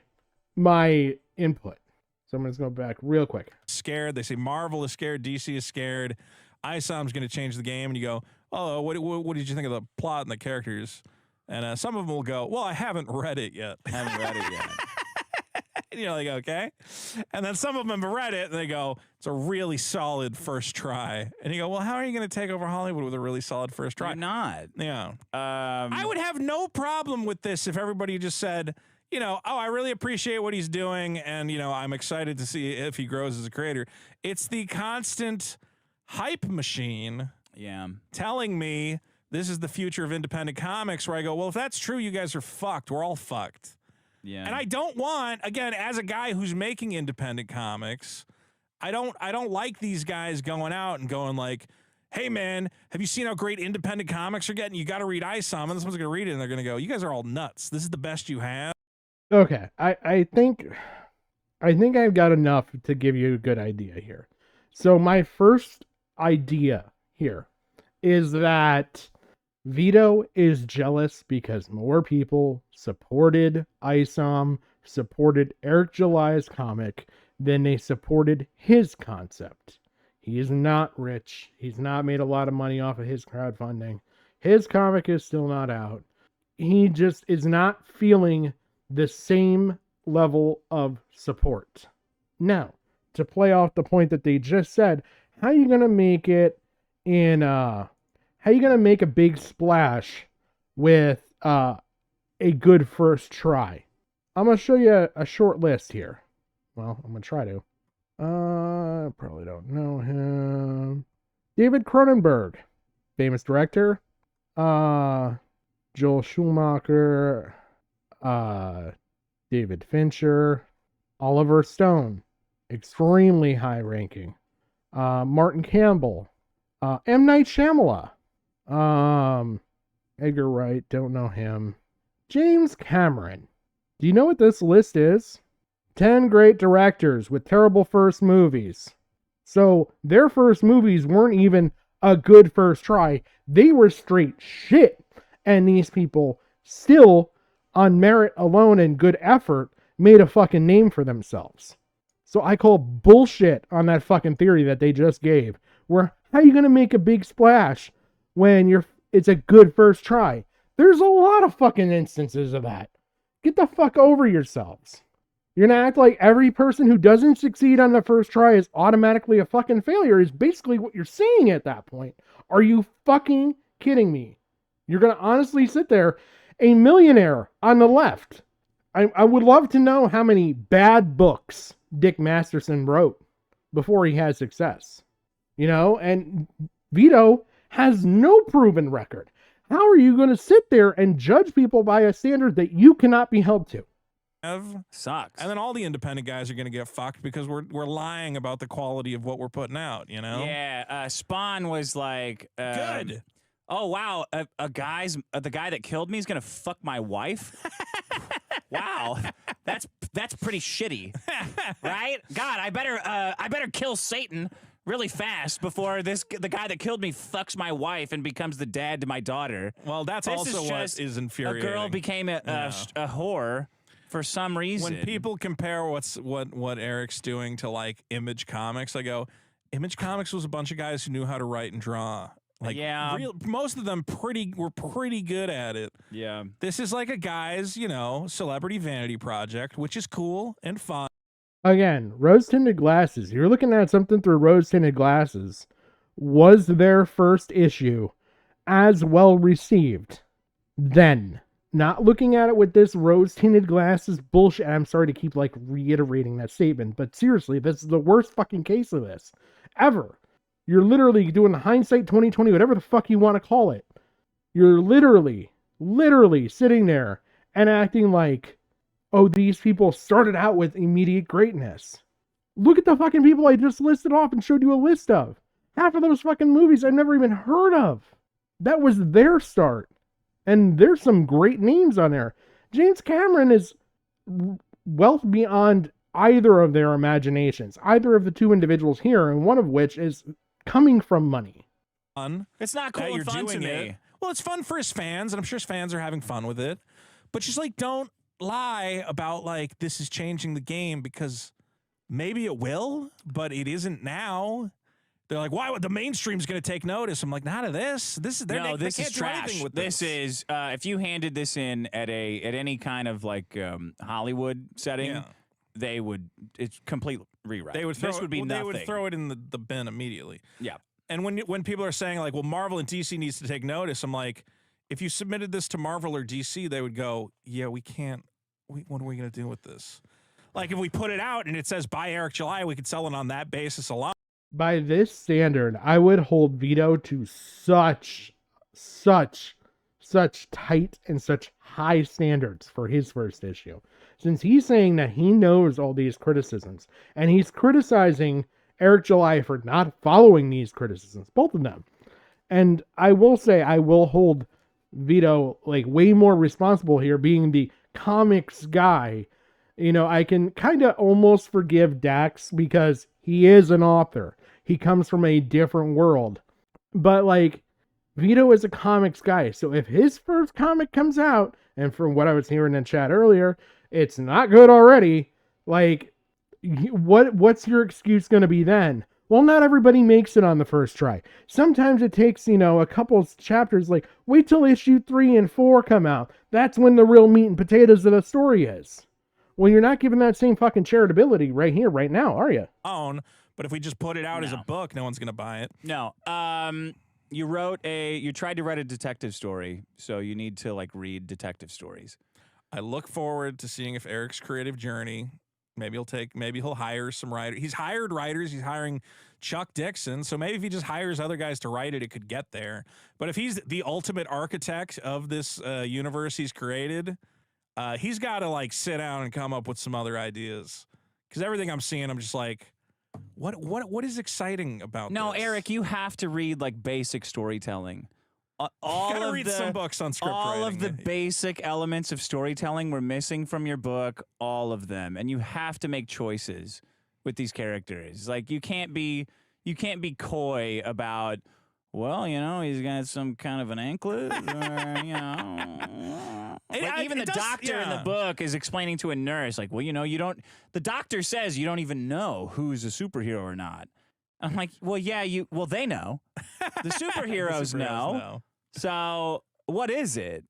input. So I'm going to go back real quick. Scared. They say Marvel is scared, DC is scared, ISOM's going to change the game, and you go, oh, what did you think of the plot and the characters? And some of them will go, well, I haven't read it yet. And you're like, okay. And then some of them have read it, and they go, it's a really solid first try. And you go, well, how are you going to take over Hollywood with a really solid first try? You're not. Yeah. I would have no problem with this if everybody just said, oh, I really appreciate what he's doing, and, I'm excited to see if he grows as a creator. It's the constant hype machine telling me this is the future of independent comics, where I go, well, if that's true, you guys are fucked. We're all fucked. Yeah. And I don't want, again, as a guy who's making independent comics, I don't like these guys going out and going like, hey, man, have you seen how great independent comics are getting? You got to read ISOM, and someone's going to read it, and they're going to go, you guys are all nuts. This is the best you have. Okay, I think I've got enough to give you a good idea here. So my first idea here is that Vito is jealous because more people supported ISOM, supported Eric July's comic than they supported his concept. He is not rich. He's not made a lot of money off of his crowdfunding. His comic is still not out. He just is not feeling the same level of support. Now, to play off the point that they just said, how are you going to make it in, how are you going to make a big splash with a good first try? I'm going to show you a short list here. Well, I'm going to try to. Probably don't know him. David Cronenberg, famous director. Joel Schumacher. David Fincher, Oliver Stone, extremely high ranking. Martin Campbell, M. Night Shyamalan, Edgar Wright, don't know him. James Cameron. Do you know what this list is? 10 great directors with terrible first movies. So their first movies weren't even a good first try. They were straight shit. And these people still, on merit alone and good effort, made a fucking name for themselves. So I call bullshit on that fucking theory that they just gave. Where, how are you going to make a big splash when it's a good first try? There's a lot of fucking instances of that. Get the fuck over yourselves. You're going to act like every person who doesn't succeed on the first try is automatically a fucking failure is basically what you're saying at that point. Are you fucking kidding me? You're going to honestly sit there, a millionaire on the left. I would love to know how many bad books Dick Masterson wrote before he had success. You know, and Vito has no proven record. How are you going to sit there and judge people by a standard that you cannot be held to? Sucks. And then all the independent guys are going to get fucked because we're lying about the quality of what we're putting out, you know? Yeah, Spawn was like, good. Oh wow, the guy that killed me is gonna fuck my wife. Wow, that's pretty shitty, right? God, I better kill Satan really fast before the guy that killed me fucks my wife and becomes the dad to my daughter. Well, that's This also is what just is infuriating. A girl became a whore for some reason. When people compare what Eric's doing to like Image Comics, I go, Image Comics was a bunch of guys who knew how to write and draw. Like, yeah, most of them were pretty good at it. Yeah, this is like a guy's, you know, celebrity vanity project, which is cool and fun. Again, rose-tinted glasses. You're looking at something through rose-tinted glasses. Was their first issue as well received then? Not looking at it with this rose-tinted glasses bullshit. I'm sorry to keep like reiterating that statement, but seriously, this is the worst fucking case of this ever. You're literally doing hindsight 2020, whatever the fuck you want to call it. You're literally sitting there and acting like, oh, these people started out with immediate greatness. Look at the fucking people I just listed off and showed you a list of. Half of those fucking movies I've never even heard of. That was their start. And there's some great names on there. James Cameron is wealth beyond either of their imaginations. Either of the two individuals here, and one of which is coming from money. It's not cool and fun to me. Well, it's fun for his fans, and I'm sure his fans are having fun with it. But just like, don't lie about like this is changing the game, because maybe it will, but it isn't now. They're like, why would the mainstream's going to take notice? I'm like, not of this. This is this is trash. This is if you handed this in at any kind of like Hollywood setting, it's complete rewrite. They would throw this would be nothing. They would throw it in the bin immediately. Yeah. And when people are saying like, well, Marvel and DC needs to take notice, I'm like, if you submitted this to Marvel or DC, they would go, yeah, we can't. What are we going to do with this? Like, if we put it out and it says by Eric July, we could sell it on that basis alone. By this standard, I would hold Vito to such tight and such high standards for his first issue. Since he's saying that he knows all these criticisms, and he's criticizing Eric July for not following these criticisms, both of them. And I will say, I will hold Vito like way more responsible here, being the comics guy. You know, I can kind of almost forgive Dax because he is an author. He comes from a different world. But like, Vito is a comics guy. So if his first comic comes out, and from what I was hearing in chat earlier, it's not good already, like, what's your excuse going to be then? Well, not everybody makes it on the first try. Sometimes it takes, you know, a couple of chapters, like, wait till issue 3 and 4 come out. That's when the real meat and potatoes of the story is. Well, you're not giving that same fucking charitability right here, right now, are you? But if we just put it out as a book, no one's going to buy it. No. You tried to write a detective story, so you need to like read detective stories. I look forward to seeing if Eric's creative journey, maybe he'll hire some writers. He's hired writers. He's hiring Chuck Dixon. So maybe if he just hires other guys to write it, it could get there. But if he's the ultimate architect of this universe he's created, he's got to like sit down and come up with some other ideas. Because everything I'm seeing, I'm just like, what is exciting about No, this? Eric, you have to read like basic storytelling. Read some books on script all writing. of the basic elements of storytelling were missing from your book, all of them, and you have to make choices with these characters. Like you can't be coy about, well, you know, he's got some kind of an anklet, or, you know. Even the doctor in the book is explaining to a nurse, like, well, you know, the doctor says you don't even know who's a superhero or not. I'm like, well, yeah, they know. The superheroes know. So what is it?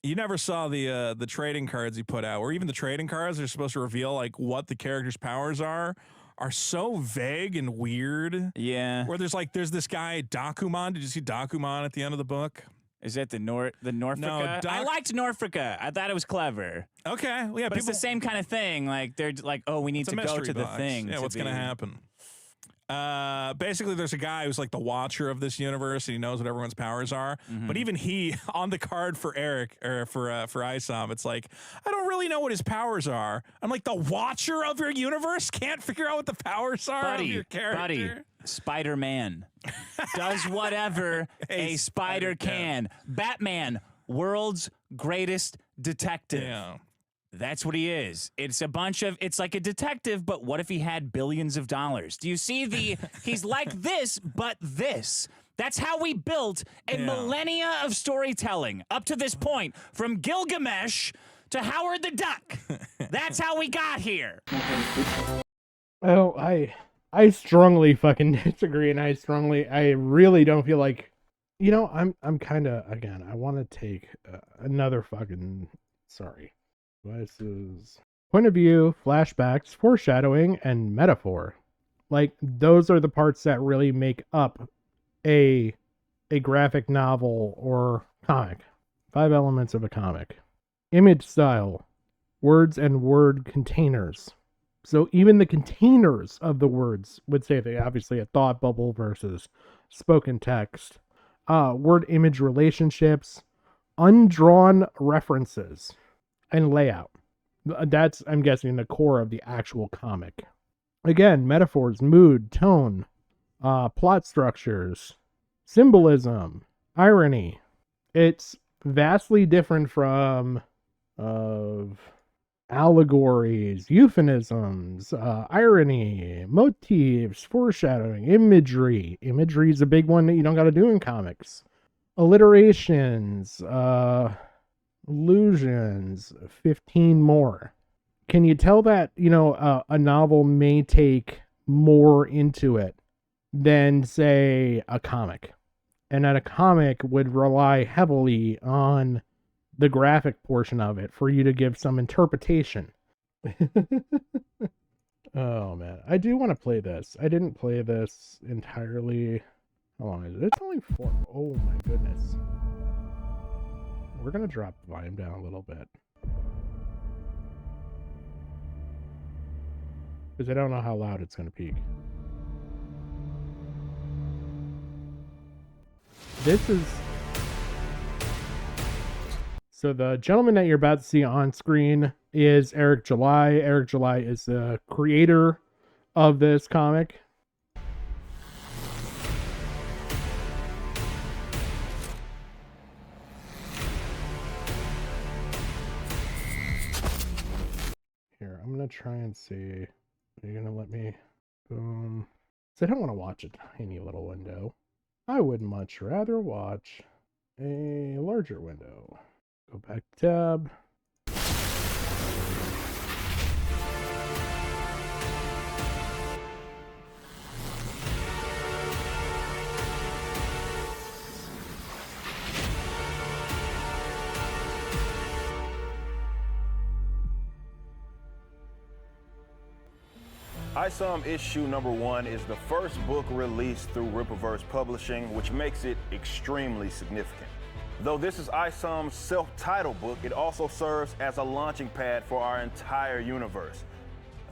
You never saw the trading cards he put out, or even the trading cards that are supposed to reveal like what the character's powers are so vague and weird. Yeah. Where there's this guy, Dakumon. Did you see Dakumon at the end of the book? Is that the Norfolk? No, I liked Norfolka. I thought it was clever. Okay, well, yeah, But it's the same kind of thing. Like they're like, oh, we need to go to the thing. Yeah, what's going to happen? Basically, there's a guy who's like the watcher of this universe, and he knows what everyone's powers are. But even he, on the card for Eric or for Isom, it's like, I don't really know what his powers are. I'm like, the watcher of your universe can't figure out what the powers are of your character. Buddy, Spider-Man does whatever a spider can. Batman, world's greatest detective. Yeah. That's what he is. It's like a detective, but what if he had billions of dollars? Do you see he's like this, but this. That's how we built a millennia of storytelling up to this point, from Gilgamesh to Howard the Duck. That's how we got here. Oh, I strongly fucking disagree, and I really don't feel like, I'm kind of, again, I want to take another fucking, sorry. Devices. Point of view, flashbacks, foreshadowing, and metaphor. Like, those are the parts that really make up a graphic novel or comic. 5 elements of a comic. Image style. Words and word containers. So even the containers of the words would say they obviously a thought bubble versus spoken text. Word-image relationships. Undrawn references. And layout. That's, I'm guessing, the core of the actual comic. Again, metaphors, mood, tone, plot structures, symbolism, irony. It's vastly different from allegories, euphemisms, irony, motifs, foreshadowing, imagery. Imagery is a big one that you don't got to do in comics. Alliterations, allusions, 15 more. Can you tell that, a novel may take more into it than, say, a comic? And that a comic would rely heavily on the graphic portion of it for you to give some interpretation. Oh, man. I do want to play this. I didn't play this entirely. How long is it? It's only 4. Oh, my goodness. We're going to drop the volume down a little bit. Because I don't know how loud it's going to peak. This is... So the gentleman that you're about to see on screen is Eric July. Eric July is the creator of this comic. Here, I'm going to try and see. Are you going to let me? Boom. So I don't want to watch a tiny little window. I would much rather watch a larger window. Go back to tab. Isom issue number 1 is the first book released through Rippaverse Publishing, which makes it extremely significant. Though this is Isom's self-titled book, it also serves as a launching pad for our entire universe.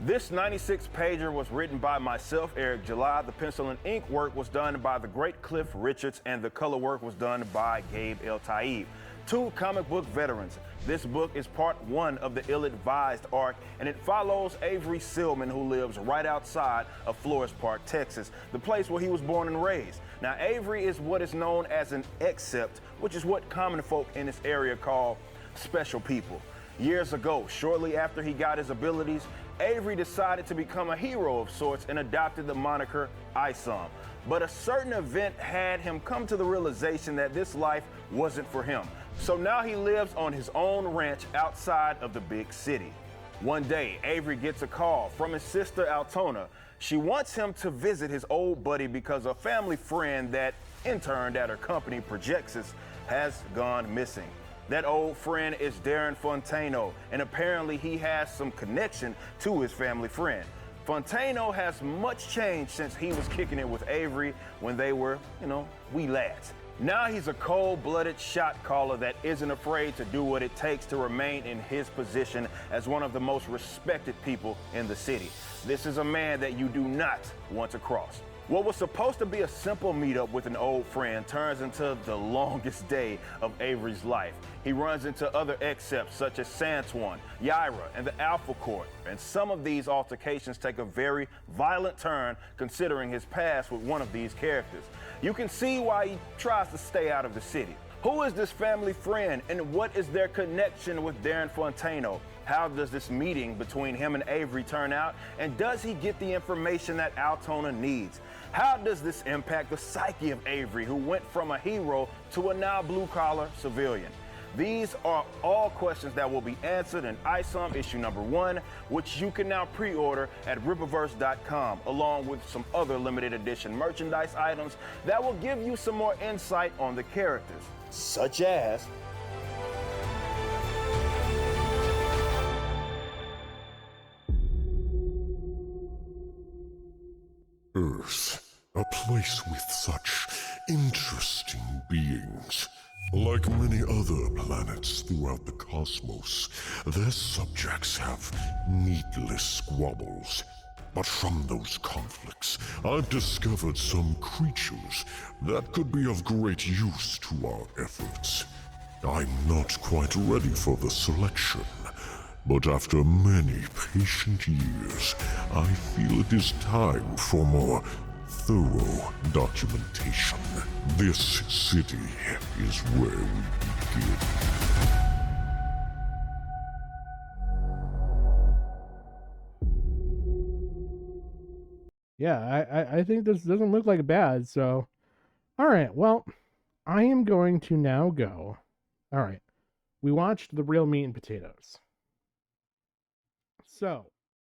This 96-pager was written by myself, Eric July. The pencil and ink work was done by the great Cliff Richards, and the color work was done by Gabe El-Taib. 2 comic book veterans. This book is part 1 of the ill-advised arc, and it follows Avery Silman, who lives right outside of Flores Park, Texas, the place where he was born and raised. Now, Avery is what is known as an accept, which is what common folk in this area call special people. Years ago, shortly after he got his abilities, Avery decided to become a hero of sorts and adopted the moniker Isom. But a certain event had him come to the realization that this life wasn't for him. So now he lives on his own ranch outside of the big city. One day, Avery gets a call from his sister Altona. She wants him to visit his old buddy because a family friend that interned at her company, Projexis, has gone missing. That old friend is Darren Fontano, and apparently he has some connection to his family friend. Fontano has much changed since he was kicking it with Avery when they were, wee lads. Now he's a cold-blooded shot caller that isn't afraid to do what it takes to remain in his position as one of the most respected people in the city. This is a man that you do not want to cross. What was supposed to be a simple meetup with an old friend turns into the longest day of Avery's life. He runs into other excepts such as Santuan, Yaira, and the Alpha Court. And some of these altercations take a very violent turn considering his past with one of these characters. You can see why he tries to stay out of the city. Who is this family friend and what is their connection with Darren Fontano? How does this meeting between him and Avery turn out? And does he get the information that Altona needs? How does this impact the psyche of Avery, who went from a hero to a now blue-collar civilian? These are all questions that will be answered in ISOM issue number 1, which you can now pre-order at Rippaverse.com, along with some other limited edition merchandise items that will give you some more insight on the characters, such as Earth, a place with such interesting beings. Like many other planets throughout the cosmos, their subjects have needless squabbles. But from those conflicts, I've discovered some creatures that could be of great use to our efforts. I'm not quite ready for the selection, but after many patient years, I feel it is time for more thorough documentation. This city is where we begin. Yeah, I think this doesn't look like bad, so all right, well, I am going to now go. All right. We watched The Real Meat and Potatoes. So,